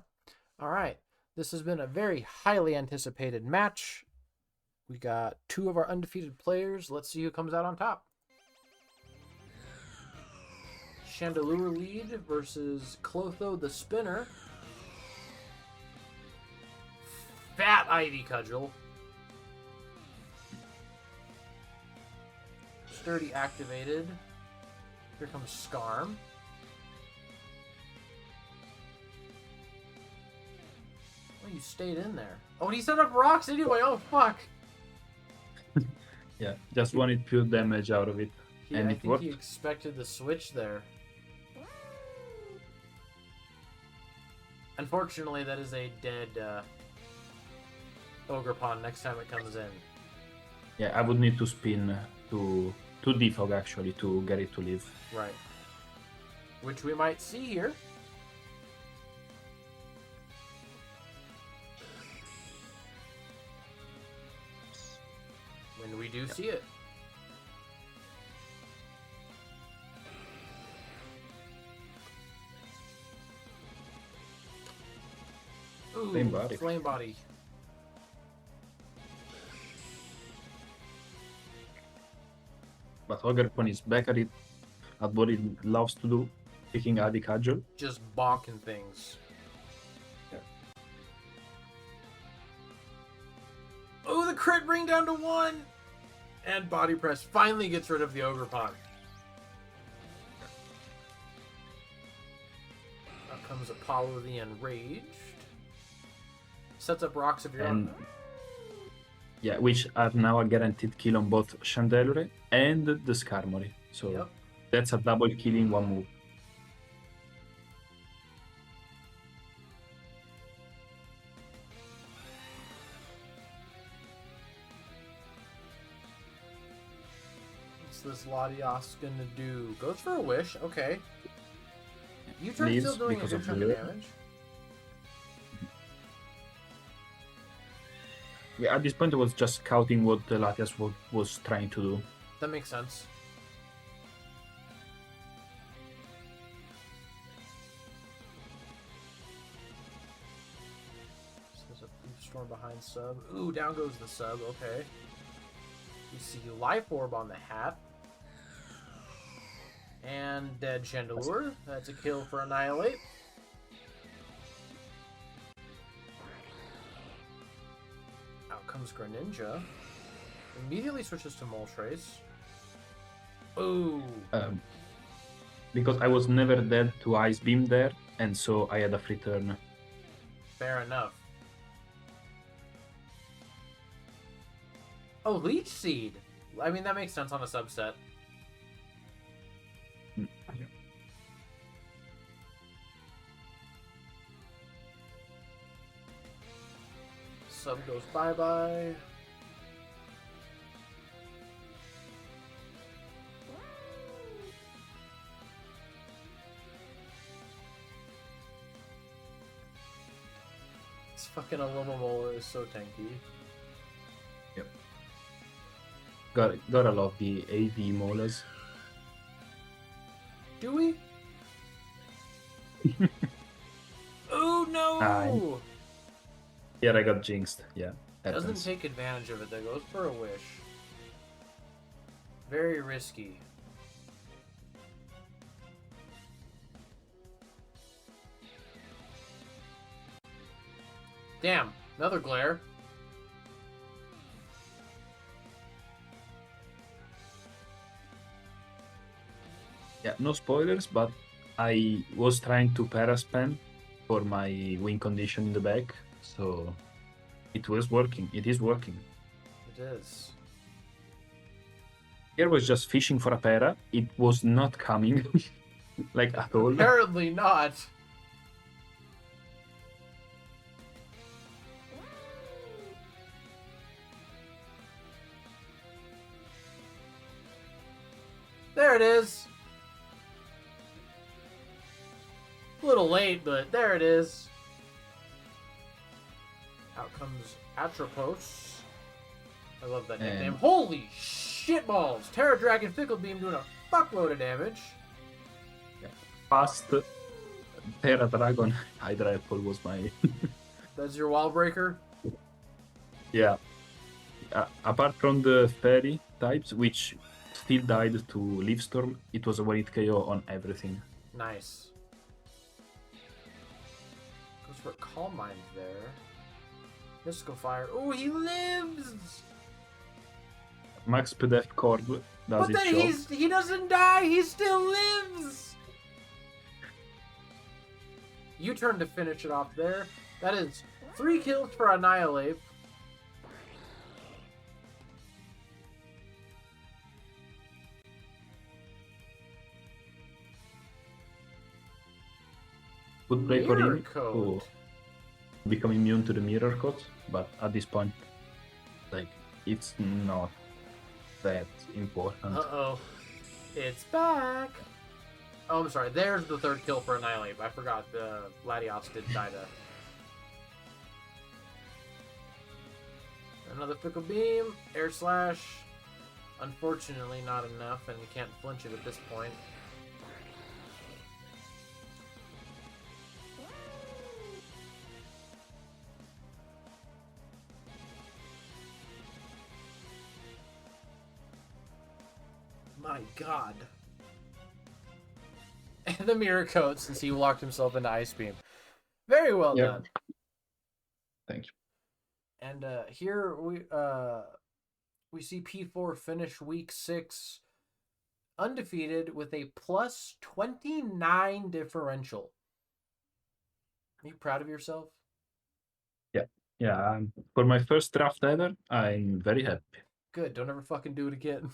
All right. This has been a very highly anticipated match. We got 2 of our undefeated players. Let's see who comes out on top. Chandelure lead versus Clotho the Spinner. Fat Ivy Cudgel. Sturdy activated. Here comes Skarm. you stayed in there. Oh, and he set up rocks anyway. Oh, fuck. Yeah, just wanted pure damage out of it. And I it think worked. he expected the switch there. Unfortunately, that is a dead Ogre Pond next time it comes in. Yeah, I would need to spin to defog actually to get it to live. Right. Which we might see here. When we do see it. Ooh, Flame body. Flame body. But Ogerpon is back at it, at what it loves to do, picking Adi Cudgel. Just bonking things. Yeah. Oh, the crit bring down to 1! And body press finally gets rid of the Ogre Pond. Out comes Apollo the Enraged. Sets up rocks of your own. Yeah, which are now a guaranteed kill on both Chandelure and the Skarmory. So that's a double kill in one move. What's this Latios gonna do? Goes for a wish, okay. You turn Leaves still doing a because good of chunk the- of damage. Yeah, at this point I was just scouting what the Latias was trying to do. That makes sense. So there's a Leaf Storm behind sub. Ooh, down goes the sub, okay. We see Life Orb on the hat. And Dead Chandelure. That's a kill for Annihilate. Out comes Greninja. Immediately switches to Moltres. Ooh. Because I was never dead to Ice Beam there, and so I had a free turn. Fair enough. Oh, Leech Seed. I mean, that makes sense on a subset. Yeah. Sub goes bye-bye. This fucking Alumamola is so tanky. Yep. Gotta love the AV Molas. Do we? Oh no! Yeah, I got jinxed. Yeah. Doesn't Happens. take advantage of it, that goes for a wish. Very risky. Damn, another glare. Yeah, no spoilers, but I was trying to paraspam for my win condition in the back, so it was working. It is working. It is. Here was just fishing for a para. It was not coming, like at all. Apparently not. There it is. A little late, but there it is. Out comes Atropos. I love that And- nickname. Holy shitballs! Terra Dragon Fickle Beam doing a fuckload of damage. Fast Terra Dragon Hydra Apple was my That's your wall breaker. yeah. Apart from the fairy types, which still died to Leaf Storm, it was a one-hit KO on everything. Nice. Goes for a Calm Mind there. Mystical Fire. Oh, he lives! Max PDF Cord does But its then job. he doesn't die, he still lives! U-turn to finish it off there. That is 3 kills for Annihilate. Would play for Mirror him Coat. to become immune to the mirror codes, but at this point, like, it's not that important. Uh-oh. It's back. Oh, I'm sorry. There's the 3rd kill for Annihilate. I forgot the Latios did die to. Another Fickle Beam. Air Slash. Unfortunately, not enough, and we can't flinch it at this point. My god. And the Mirror Coat, since he locked himself into Ice Beam. Very well done. Thank you. And here we see P4 finish week 6 undefeated with a plus 29 differential. Are you proud of yourself? Yeah. For my first draft ever, I'm very happy. Good. Don't ever fucking do it again.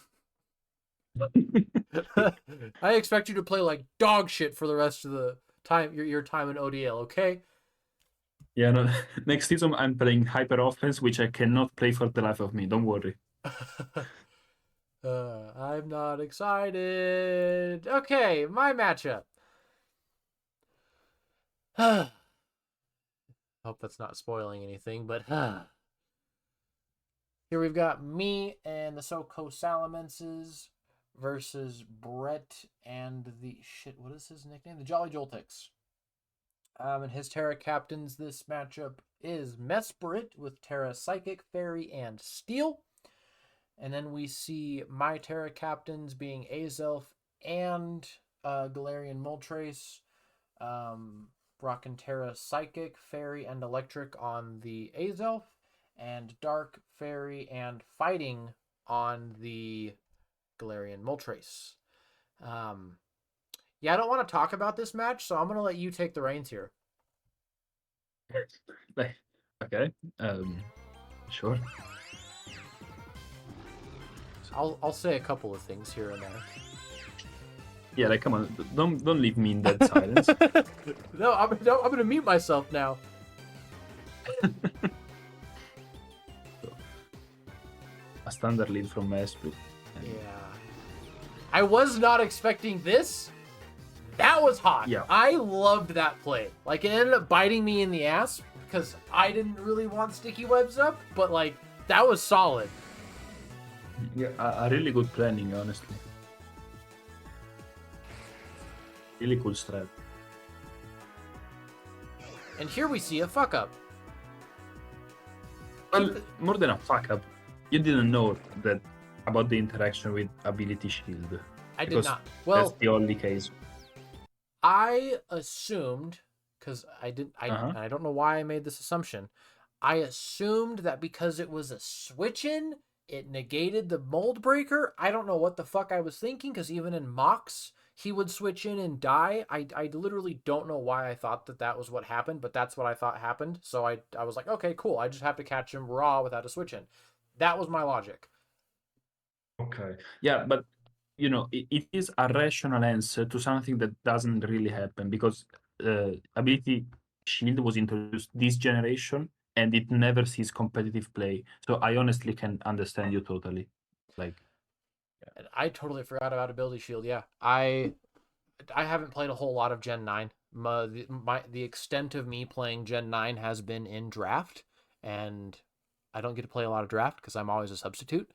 I expect you to play like dog shit for the rest of the time, your time in ODL, okay? Yeah, no, next season I'm playing hyper offense, which I cannot play for the life of me. Don't worry. I'm not excited. Okay, my matchup. Hope that's not spoiling anything, but here we've got me and the SoCo Salamenses versus Brett and the shit. What is his nickname? The Jolly Joltix. And his Terra captains this matchup is Mesprit with Terra Psychic, Fairy, and Steel. And then we see my Terra captains being Azelf and Galarian Moltres. Rockin' Terra Psychic, Fairy, and Electric on the Azelf. And Dark, Fairy, and Fighting on the Galarian Moltres. Yeah, I don't want to talk about this match, so I'm going to let you take the reins here. Okay. Sure. I'll say a couple of things here and there. Yeah, like come on, don't leave me in dead silence. No, I'm going to mute myself now. A standard lead from Mesprit. Yeah. I was not expecting this. That was hot. Yeah. I loved that play. Like, it ended up biting me in the ass because I didn't really want sticky webs up, but, like, that was solid. Yeah, a really good planning, honestly. Really cool strat. And here we see a fuck up. Well, more than a fuck up, you didn't know that about the interaction with Ability Shield. I did not. Well, that's the only case. I assumed, because I don't know why I made this assumption. I assumed that because it was a switch-in, it negated the mold breaker. I don't know what the fuck I was thinking, because even in Mox, he would switch in and die. I literally don't know why I thought that was what happened, but that's what I thought happened. So I was like, okay, cool. I just have to catch him raw without a switch-in. That was my logic. Okay. Yeah, but you know, it is a rational answer to something that doesn't really happen because Ability Shield was introduced this generation and it never sees competitive play. So I honestly can understand you totally. Like, And I totally forgot about Ability Shield. Yeah, I haven't played a whole lot of Gen 9. The extent of me playing Gen 9 has been in draft, and I don't get to play a lot of draft because I'm always a substitute.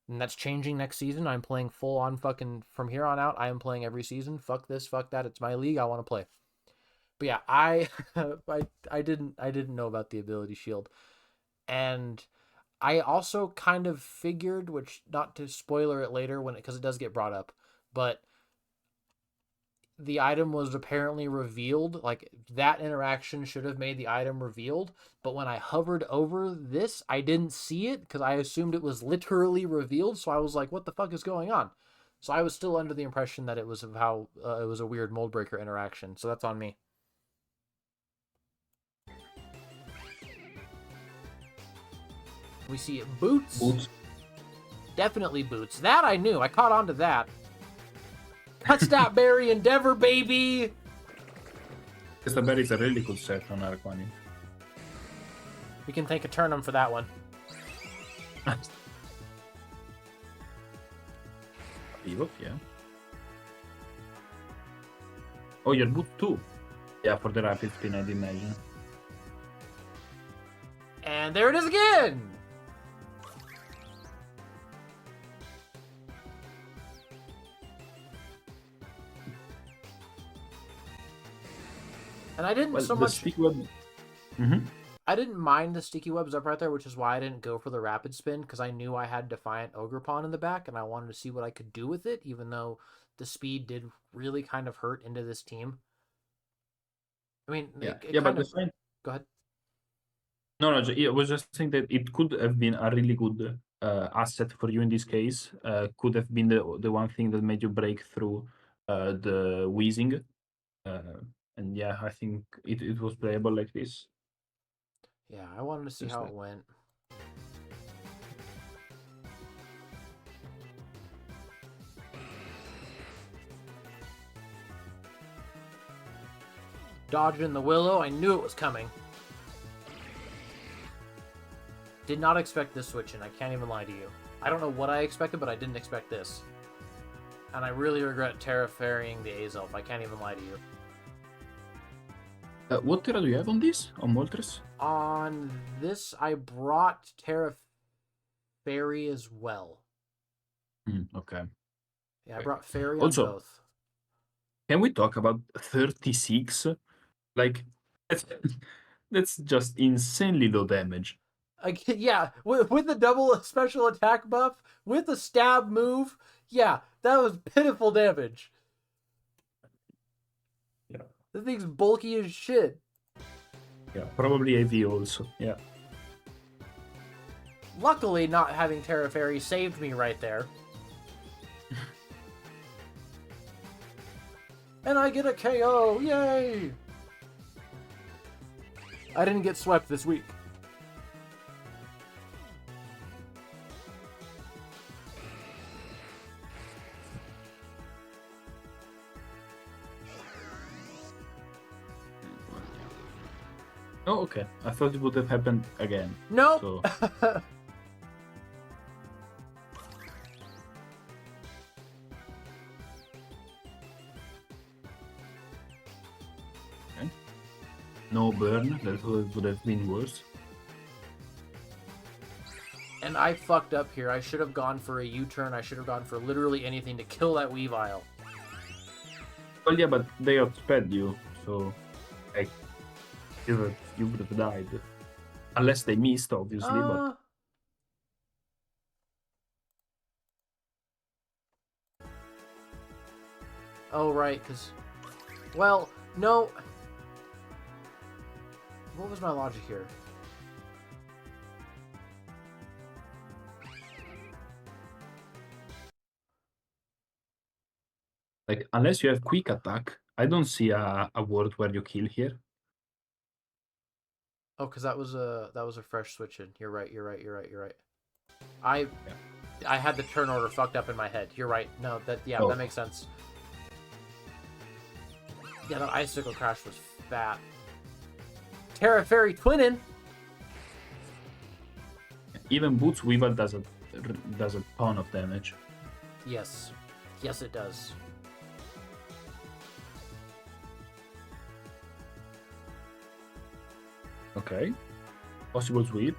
And that's changing next season. I'm playing full on fucking from here on out. I am playing every season. Fuck this, fuck that. It's my league. I want to play. But yeah, I didn't know about the ability shield. And I also kind of figured, which not to spoiler it later because it does get brought up, but the item was apparently revealed. Like, that interaction should have made the item revealed, but when I hovered over this, I didn't see it because I assumed it was literally revealed. So I was like, what the fuck is going on? So I was still under the impression that it was of how it was a weird mold breaker interaction. So that's on me. We see boots. Boots. Definitely boots. That I knew. I caught on to that. Cut Stat Berry Endeavor, baby! Questa berry is a really good set on Arquani. We can thank Eternum for that one. Pivot, yeah. Oh, your boot too. Yeah, for the rapid spin, I'd imagine. And there it is again! And I didn't so much... Sticky web... Mm-hmm. I didn't mind the sticky webs up right there, which is why I didn't go for the rapid spin, because I knew I had Defiant Ogerpon in the back, and I wanted to see what I could do with it, even though the speed did really kind of hurt into this team. I mean, yeah, it but of... Defiant... Go ahead. No, I was just saying that it could have been a really good asset for you in this case. Could have been the one thing that made you break through the wheezing. And yeah, I think it was playable like this. Yeah, I wanted to see how it went. Dodging the Willow, I knew it was coming. Did not expect this switch in, I can't even lie to you. I don't know what I expected, but I didn't expect this. And I really regret Terra-Ferrying the Azelf, I can't even lie to you. What Terra do you have on this? On Moltres? On this, I brought Terra-Fairy as well. Okay. Yeah, I brought Fairy also, on both. Can we talk about 36? Like, that's just insanely low damage. Yeah, with the double special attack buff, with the stab move, yeah, that was pitiful damage. Yeah. The thing's bulky as shit. Yeah, probably AV also, yeah. Luckily, not having Terra Fairy saved me right there. And I get a KO, yay! I didn't get swept this week. Oh, okay. I thought it would have happened again. Nope. So... okay. No burn. That would have been worse. And I fucked up here. I should have gone for a U-turn. I should have gone for literally anything to kill that Weavile. Well, yeah, but they outsped you, so... like, you would have died. Unless they missed, obviously, but... Oh, right, because... Well, no... What was my logic here? Like, unless you have quick attack, I don't see a world where you kill here. Oh, because that was a fresh switch in. You're right. I had the turn order fucked up in my head. You're right. No, that makes sense. Yeah, that Icicle Crash was fat. Terra Fairy Twinning. Even Boots Weaver does a ton of damage. Yes, it does. Okay. Possible sweep.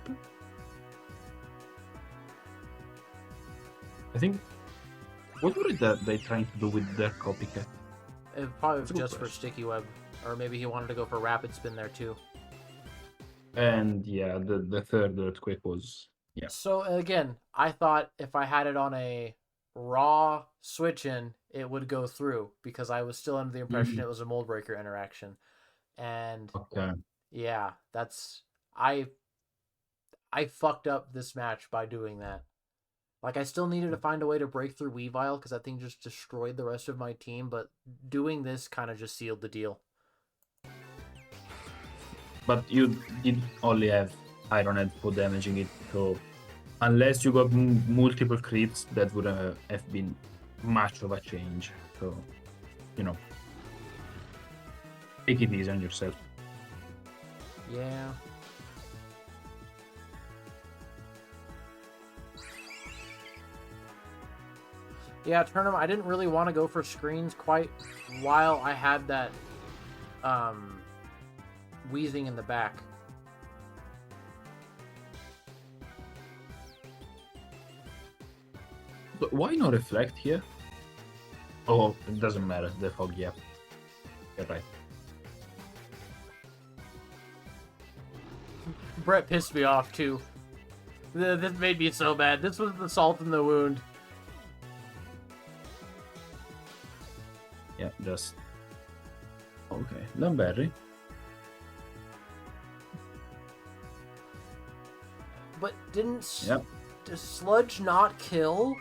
I think... what were they trying to do with their copycat? It probably was just for Sticky Web. Or maybe he wanted to go for Rapid Spin there too. And yeah, the third Earthquake was... yeah. So again, I thought if I had it on a raw switch in, it would go through. Because I was still under the impression it was a Mold Breaker interaction. And... okay. Yeah, that's... I fucked up this match by doing that. Like, I still needed to find a way to break through Weavile, because that thing just destroyed the rest of my team, but doing this kind of just sealed the deal. But you did only have Iron Head for damaging it, so Unless you got multiple crits, that would have been much of a change. So, you know, take it easy on yourself. Yeah. Yeah, Turnham, I didn't really want to go for screens quite while I had that wheezing in the back. But why not reflect here? Oh, it doesn't matter. The fog, yeah. You're right. Brett pissed me off, too. This made me so bad. This was the salt in the wound. Yeah, just... Okay, Lamberry. But didn't... Yep. Does Sludge not kill?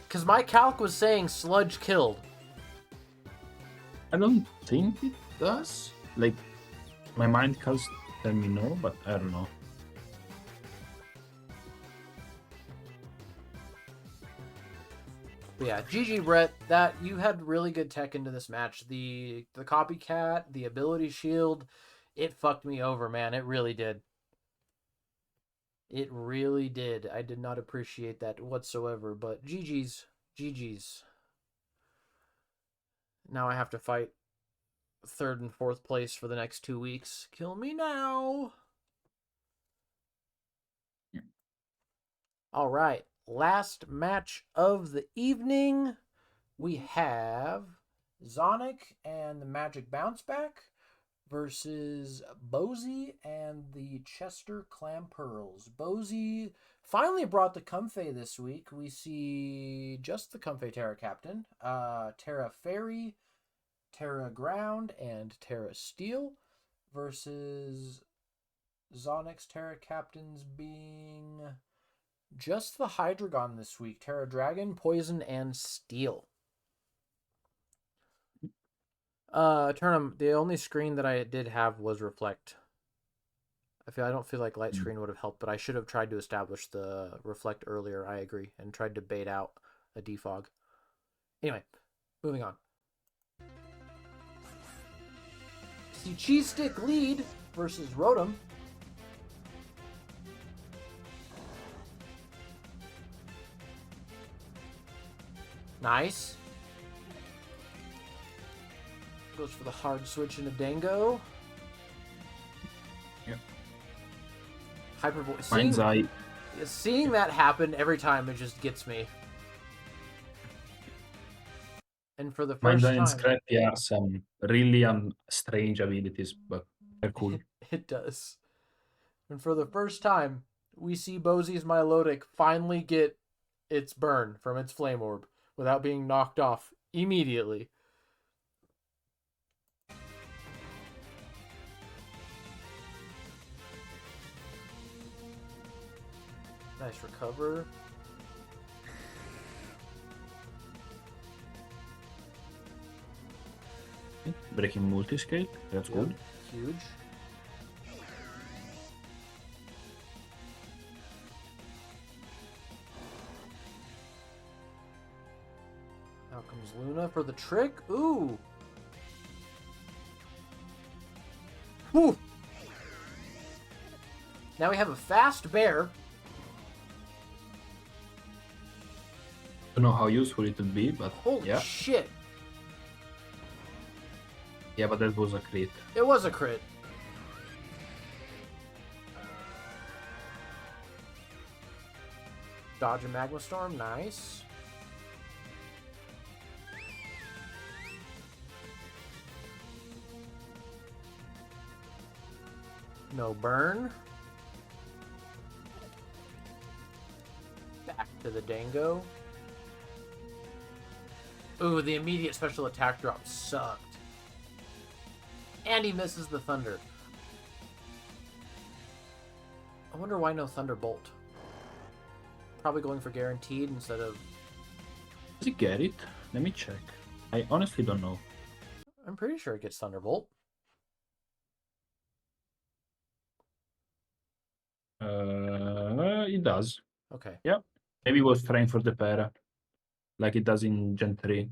Because my calc was saying Sludge killed. I don't think it does. Like, my mind calls tell me no, but I don't know. But yeah, GG Brett, that you had really good tech into this match. The copycat, the ability shield, it fucked me over, man. It really did. It really did. I did not appreciate that whatsoever, but GG's. GG's. Now I have to fight 3rd and 4th place for the next 2 weeks. Kill me now. Yeah. All right. Last match of the evening. We have Zonic and the Magic Bounce Back versus Bozy and the Chester Clam Pearls. Bozy finally brought the Comfey this week. We see just the Comfey Terra Captain, Terra Fairy, Terra Ground, and Terra Steel versus Zonic's Terra Captains being just the Hydreigon this week. Terra Dragon, Poison, and Steel. Turnham, the only screen that I did have was Reflect. I don't feel like Light Screen would have helped, but I should have tried to establish the Reflect earlier, I agree, and tried to bait out a defog. Anyway, moving on. See Cheese Stick lead versus Rotom. Nice. Goes for the hard switch into Dango. Yep. Hyper Voice. Mind's Eye. Seeing that happen every time, it just gets me. And for the first Mind's Eye time... and Scrappy are some really strange abilities, but they're cool. It does. And for the first time, we see Bozy's Milotic finally get its burn from its Flame Orb without being knocked off immediately. Nice recover. Breaking multiscale, that's good. Huge. Now comes Luna for the trick. Ooh. Whew. Now we have a fast bear. Don't know how useful it would be, but Holy yeah. shit. Yeah, but that was a crit. It was a crit. Dodge a Magma Storm. Nice. No burn. Back to the Dango. Ooh, the immediate special attack drop sucked. And he misses the Thunder. I wonder why no Thunderbolt. Probably going for guaranteed instead of... Does he get it? Let me check. I honestly don't know. I'm pretty sure it gets Thunderbolt. It does. Okay. Yeah. Maybe it was trying for the para, like it does in Gen 3.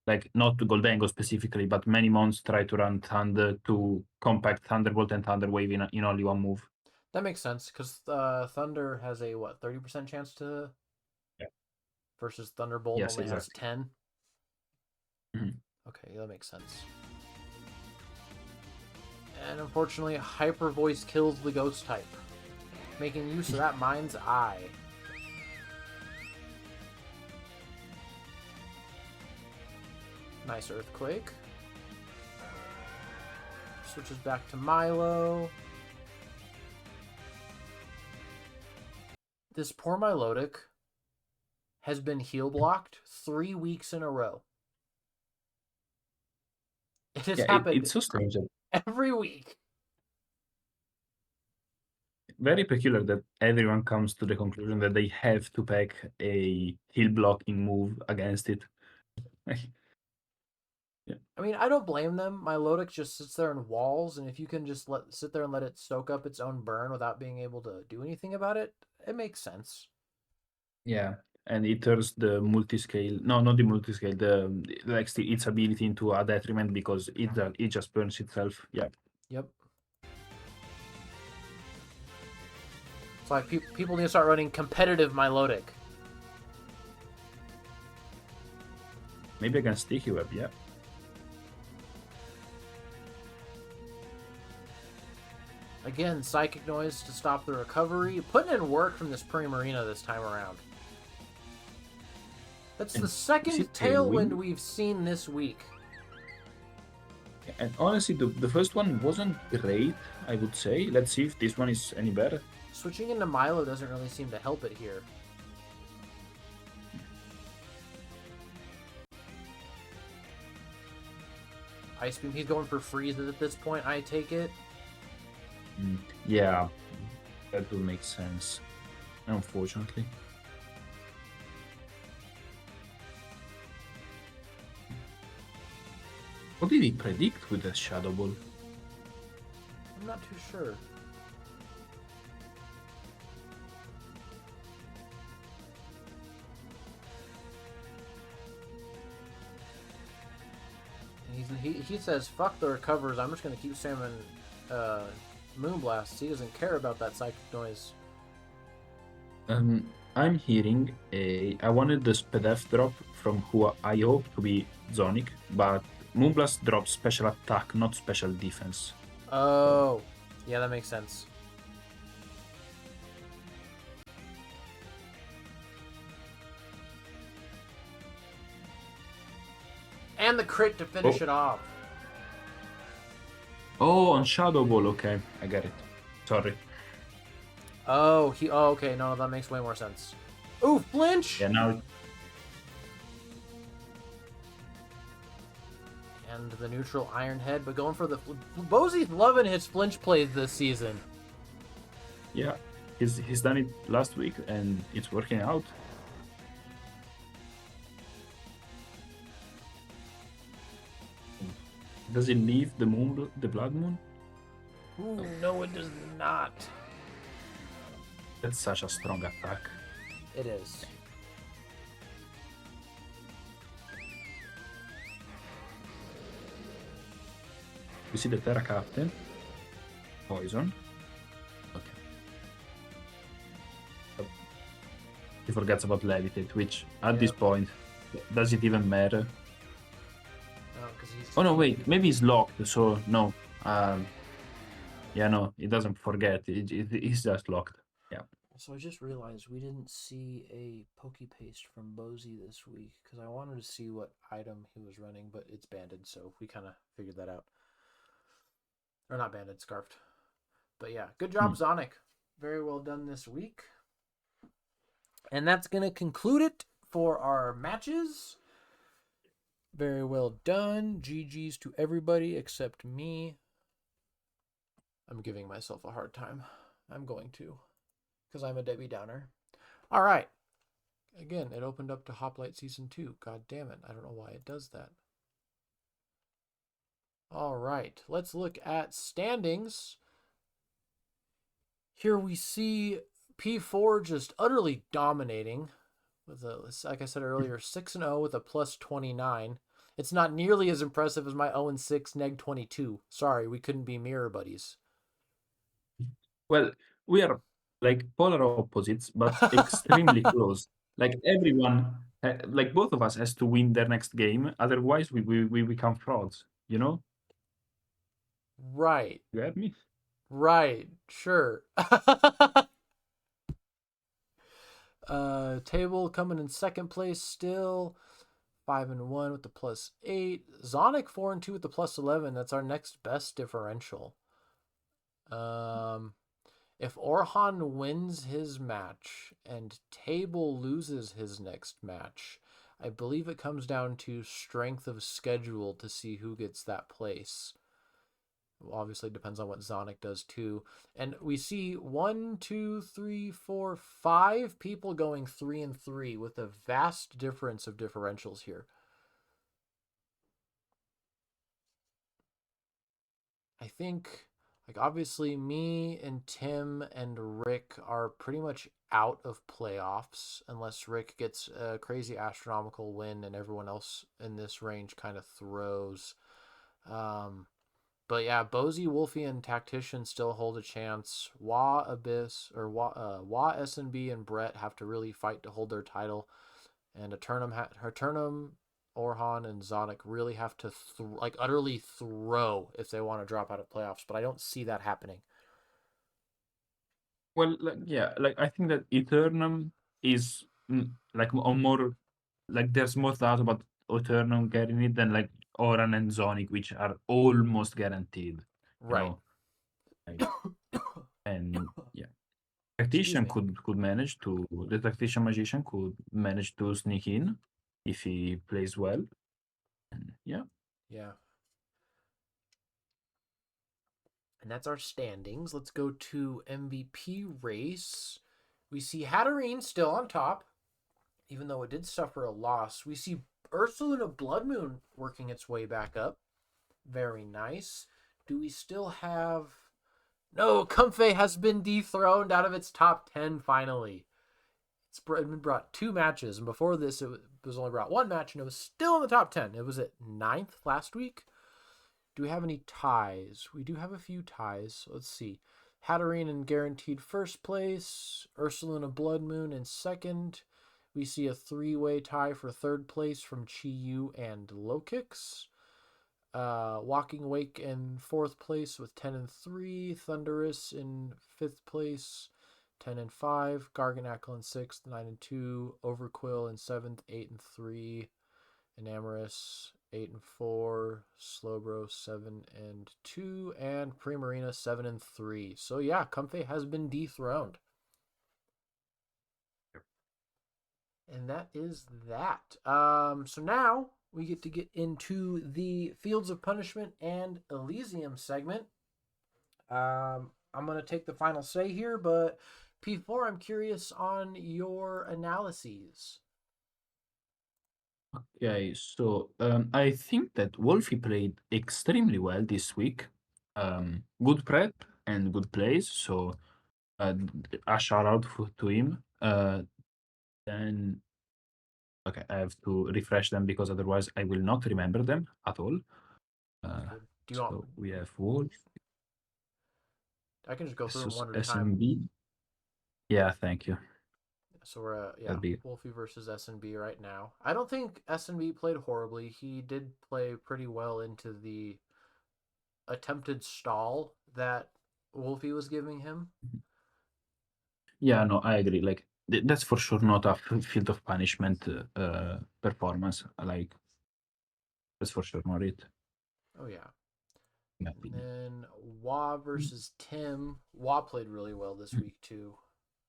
Like not to Goldengo specifically, but many mons try to run Thunder to compact Thunderbolt and Thunderwave in only one move. That makes sense, because Thunder has a, what, 30% chance to... Yeah. Versus Thunderbolt Yes, only has exactly. 10? Mhm. Okay, that makes sense. And unfortunately, Hyper Voice kills the Ghost type, making use of that Mind's Eye. Nice Earthquake. Switches back to Milo. This poor Milotic has been heal blocked 3 weeks in a row. It has Yeah, happened it's so strange. every week. Very peculiar that everyone comes to the conclusion that they have to pack a heal blocking move against it. Yeah. I mean, I don't blame them. Milotic just sits there in walls, and if you can just sit there and let it stoke up its own burn without being able to do anything about it, it makes sense. Yeah, and it turns the multi-scale, no, not the multi-scale, like its ability into a detriment because it just burns itself. Yeah. Yep. It's like people need to start running competitive Milotic. Maybe against Sticky Web, yeah. Again, Psychic Noise to stop the recovery. Putting in work from this Primarina this time around. That's the And is second it Tailwind Tailwind? we've seen this week. And honestly, the first one wasn't great, I would say. Let's see if this one is any better. Switching into Milo doesn't really seem to help it here. Ice Beam, he's going for freezes at this point, I take it. Yeah, that would make sense, unfortunately. What did he predict with the Shadow Ball? I'm not too sure. He says, fuck the recovers, I'm just going to keep spamming Moonblast. He doesn't care about that Psychic Noise. I'm hearing I wanted the Spedef drop from who I hope to be Zonic, but Moonblast drops special attack, not special defense. Oh, yeah, that makes sense. And the crit to finish it off. Oh, on Shadow Ball, okay, I get it. Sorry. Oh, okay, no, that makes way more sense. Ooh, flinch! Yeah, now And the neutral Iron Head, but going for the... Bosie's loving his flinch plays this season. yeah, he's done it last week and it's working out. Does it leave the moon, the blood moon? Ooh, no, it does not. That's such a strong attack. It is. You see the Terra Captain? Poison. Okay. Oh. He forgets about Levitate, which at this point, does it even matter? No, because he's... Oh no, wait, maybe he's locked, so no. Yeah, no, it doesn't forget. It's just locked. Yeah. So I just realized we didn't see a Poke Paste from Bosie this week because I wanted to see what item he was running, but it's banded, so we kind of figured that out. Or not banded, scarfed. But yeah, good job, Zonic. Very well done this week. And that's going to conclude it for our matches. Very well done. GG's to everybody except me. I'm giving myself a hard time. I'm going to. Because I'm a Debbie Downer. All right. Again, it opened up to Hoplite Season 2. God damn it. I don't know why it does that. All right. Let's look at standings. Here we see P4 just utterly dominating with like I said earlier, 6-0 with a plus 29. It's not nearly as impressive as my 0-6 neg 22. Sorry, we couldn't be mirror buddies. Well, we are like polar opposites, but extremely close. Like everyone, like both of us has to win their next game. Otherwise, we become frauds. You know? Right. You get me? Right. Sure. Table coming in second place still. 5-1 with the plus 8. Zonic 4-2 with the plus 11. That's our next best differential. Um, if Orhan wins his match and Table loses his next match, I believe it comes down to strength of schedule to see who gets that place. Obviously, depends on what Zonic does too. And we see 5 people going 3-3 with a vast difference of differentials here. I think, like, obviously, me and Tim and Rick are pretty much out of playoffs unless Rick gets a crazy astronomical win and everyone else in this range kind of throws. Um, but yeah, Bozy, Wolfie, and Tactician still hold a chance. Abyss, or SNB, and Brett have to really fight to hold their title. And Eternum, Orhan, and Zonic really have to like utterly throw if they want to drop out of playoffs. But I don't see that happening. Well, like, yeah, like I think that Eternum is like on more like there's more thought about Eternum getting it than like Oran and Zonic, which are almost guaranteed. You Right. know, like, and yeah. Excuse Tactician me. could manage to the tactician magician could manage to sneak in if he plays well. And yeah. Yeah. And that's our standings. Let's go to MVP race. We see Hatterene still on top, even though it did suffer a loss. We see Ursulina Blood Moon working its way back up. Very nice. Do we still have. No, Comfey has been dethroned out of its top 10 finally. It's been brought 2 matches, and before this, it was only brought 1 match, and it was still in the top 10. It was at 9th last week. Do we have any ties? We do have a few ties. Let's see. Hatterene in guaranteed first place. Ursulina Blood Moon in second. We see a 3-way tie for third place from Chi-Yu and Lokix. Walking Wake in fourth place with 10-3. Thunderous in fifth place, 10-5. Garganackle in sixth, 9-2. Overquill in seventh, 8-3. Enamorous 8-4, Slowbro 7-2, and Primarina 7-3. So yeah, Comfey has been dethroned. And that is that. So now we get into the Fields of Punishment and Elysium segment. I'm gonna take the final say here, but P4, I'm curious on your analyses. Okay, so I think that Wolfie played extremely well this week. Good prep and good plays, so a shout out to him. Then okay, I have to refresh them because otherwise I will not remember them at all. All Uh, good. Do you want? so we have Wolf I can just go through them versus one at a time. SMB. Yeah, thank you. So we're yeah, That'd be Wolfie versus SNB right now. I don't think SNB played horribly. He did play pretty well into the attempted stall that Wolfie was giving him. yeah, no, I agree. Like that's for sure not a field of punishment performance. Like that's for sure not it, Oh yeah. in my And opinion. then Wah versus Tim. Wah played really well this week too.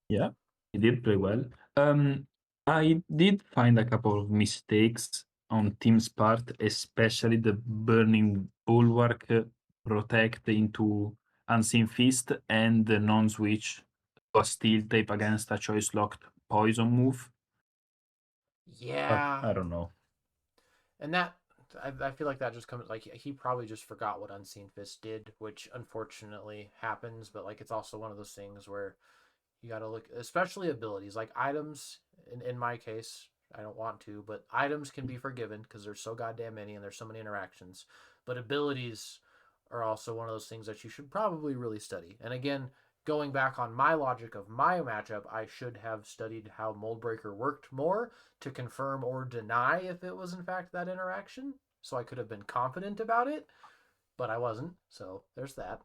Yeah, he did play well. Um, I did find a couple of mistakes on Tim's part, especially the burning bulwark protect into unseen fist and the non-switch a steel tape against a choice locked poison move. But Yeah. I don't know. And that I feel like that just comes like he probably just forgot what Unseen Fist did, which unfortunately happens. But like it's also one of those things where you got to look, especially abilities like items. In my case, I don't want to, but items can be forgiven because there's so goddamn many and there's so many interactions. But abilities are also one of those things that you should probably really study. And again, going back on my logic of my matchup, I should have studied how Moldbreaker worked more to confirm or deny if it was in fact that interaction. So I could have been confident about it, but I wasn't. So there's that.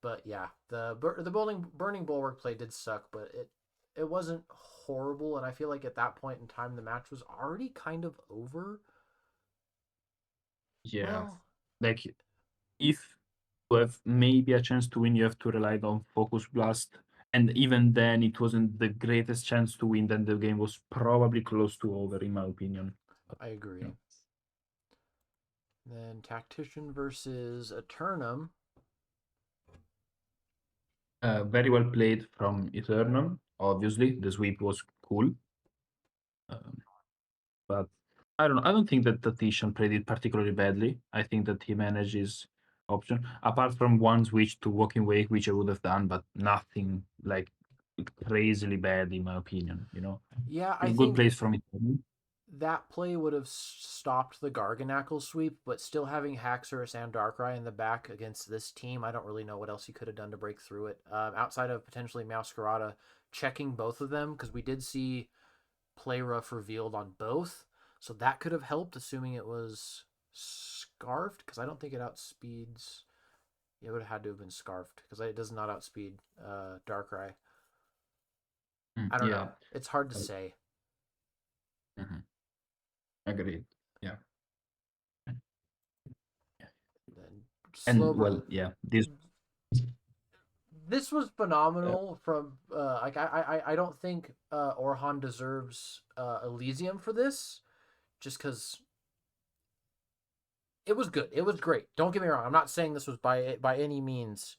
But yeah, the burning bulwark play did suck, but it wasn't horrible. And I feel like at that point in time, the match was already kind of over. Yeah, Well, like if you have maybe a chance to win, you have to rely on focus blast. And even then, it wasn't the greatest chance to win. Then the game was probably close to over, in my opinion. But, I you agree. know. Then Tactician versus Eternum. Very well played from Eternum. Obviously, the sweep was cool. Um, but I don't know. I don't think that Tatian played it particularly badly. I think that he managed his option, apart from one switch to walking away, which I would have done, but nothing like crazily bad in my opinion. Yeah, I Good think plays from Eternum. that play would have stopped the Garganackle sweep, but still having Haxorus and Darkrai in the back against this team, I don't really know what else he could have done to break through it. Outside of potentially Masquerada checking both of them, because we did see play rough revealed on both. So that could have helped, assuming it was scarfed, because I don't think it outspeeds. It would have had to have been scarfed, because it does not outspeed Darkrai. I don't Yeah. know. It's hard to uh, say. mhm, Agreed. Yeah. Then And slow. well, yeah. This was Uh, phenomenal. From like I don't think Orhan deserves Elysium for this, just because it was good. It was great. Don't get me wrong. I'm not saying this was by any means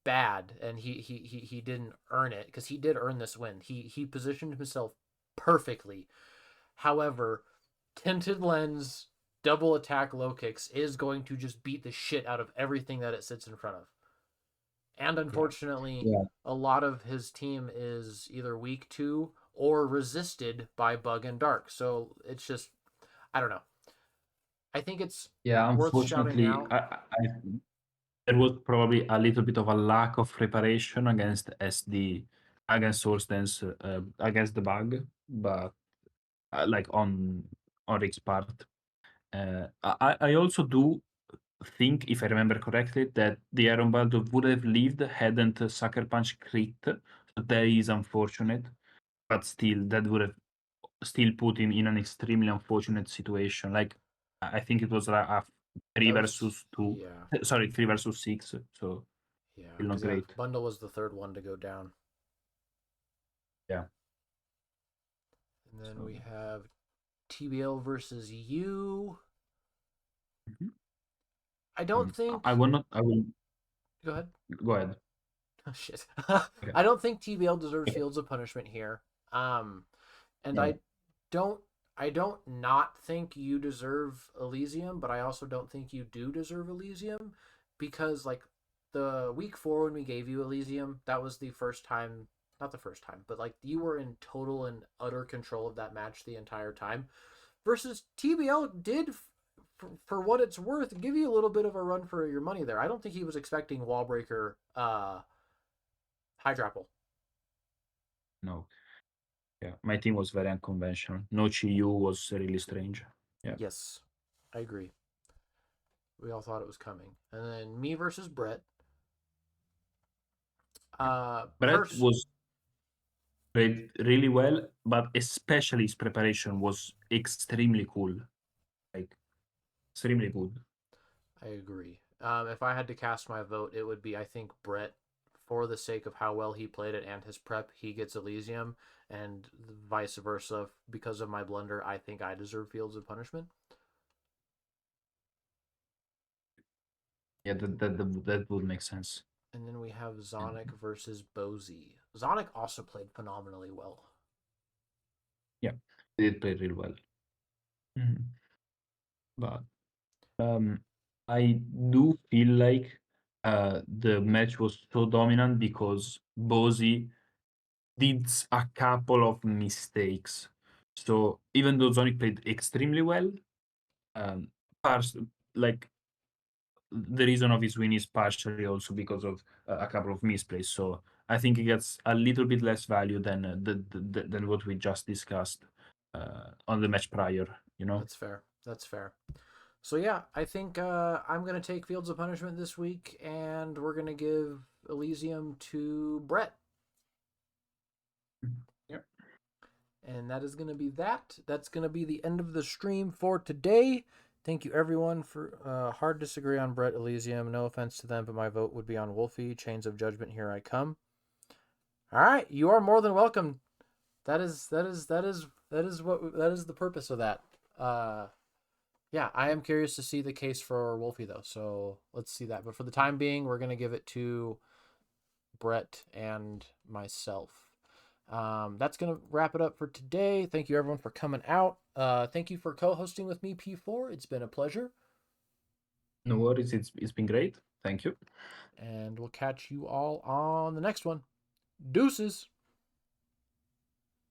bad, and he didn't earn it, because he did earn this win. He positioned himself perfectly. However, tinted lens double attack low kicks is going to just beat the shit out of everything that it sits in front of. And yeah. unfortunately, Yeah. a lot of his team is either weak to or resisted by Bug and Dark. So it's just, I don't know. I think it's Yeah. worth shouting Unfortunately, out. there was probably a little bit of a lack of preparation against SD, against Source Dance, against the bug, but like on Rick's part. I also do think, if I remember correctly, that the Iron Baldo would have lived hadn't Sucker Punch crit. So that is unfortunate, but still, that would have still put him in an extremely unfortunate situation. Like, I think it was a three That was, versus two, yeah, sorry, 3 versus 6. So yeah. still not Because, yeah, great. Bundle was the third one to go down. Yeah. And then So we have TBL versus you. mhm. I don't I think. will not. I will Go ahead. go ahead. Oh, shit. Okay. I don't think TBL deserves Okay. Fields of Punishment here. Um, and Yeah. don't I don't not think you deserve Elysium, but I also don't think you do deserve Elysium, because like the week 4 when we gave you Elysium, that was the first time, not the first time, but like you were in total and utter control of that match the entire time. Versus TBL did, for what it's worth, give you a little bit of a run for your money there. I don't think he was expecting Wallbreaker Hydrapple. No. Yeah. My team was very unconventional. No Chiyu was really strange. Yeah. Yes, I agree. We all thought it was coming. And then me versus Brett. Yeah. Uh, Brett pers was played really well, but especially his preparation was extremely cool. Like extremely good. I agree. If I had to cast my vote, it would be, I think, Brett, for the sake of how well he played it and his prep. He gets Elysium, and vice versa. Because of my blunder, I think I deserve Fields of Punishment. Yeah, that would make sense. And then we have Zonic And versus Bozy. Zonic also played phenomenally well. yeah, they did play really well. Mhm. But I do feel like the match was so dominant because Bozy did a couple of mistakes. So even though Zonic played extremely well, um, pars- like the reason of his win is partially also because of a couple of misplays. So I think he gets a little bit less value than than what we just discussed on the match prior. You know. That's fair. That's fair. So yeah, I think I'm gonna take Fields of Punishment this week, and we're gonna give Elysium to Brett. Yep. And that is gonna be that. That's gonna be the end of the stream for today. Thank you everyone for hard disagree on Brett Elysium. No offense to them, but my vote would be on Wolfie. Chains of Judgment, here I come. All right, you are more than welcome. That is the purpose of that. Yeah, I am curious to see the case for Wolfie though. So let's see that. But for the time being, we're gonna give it to Brett and myself. That's gonna wrap it up for today. Thank you everyone for coming out. Thank you for co-hosting with me, P4. It's been a pleasure, No worries. It's been great. Thank you. and we'll catch you all on the next one. Deuces.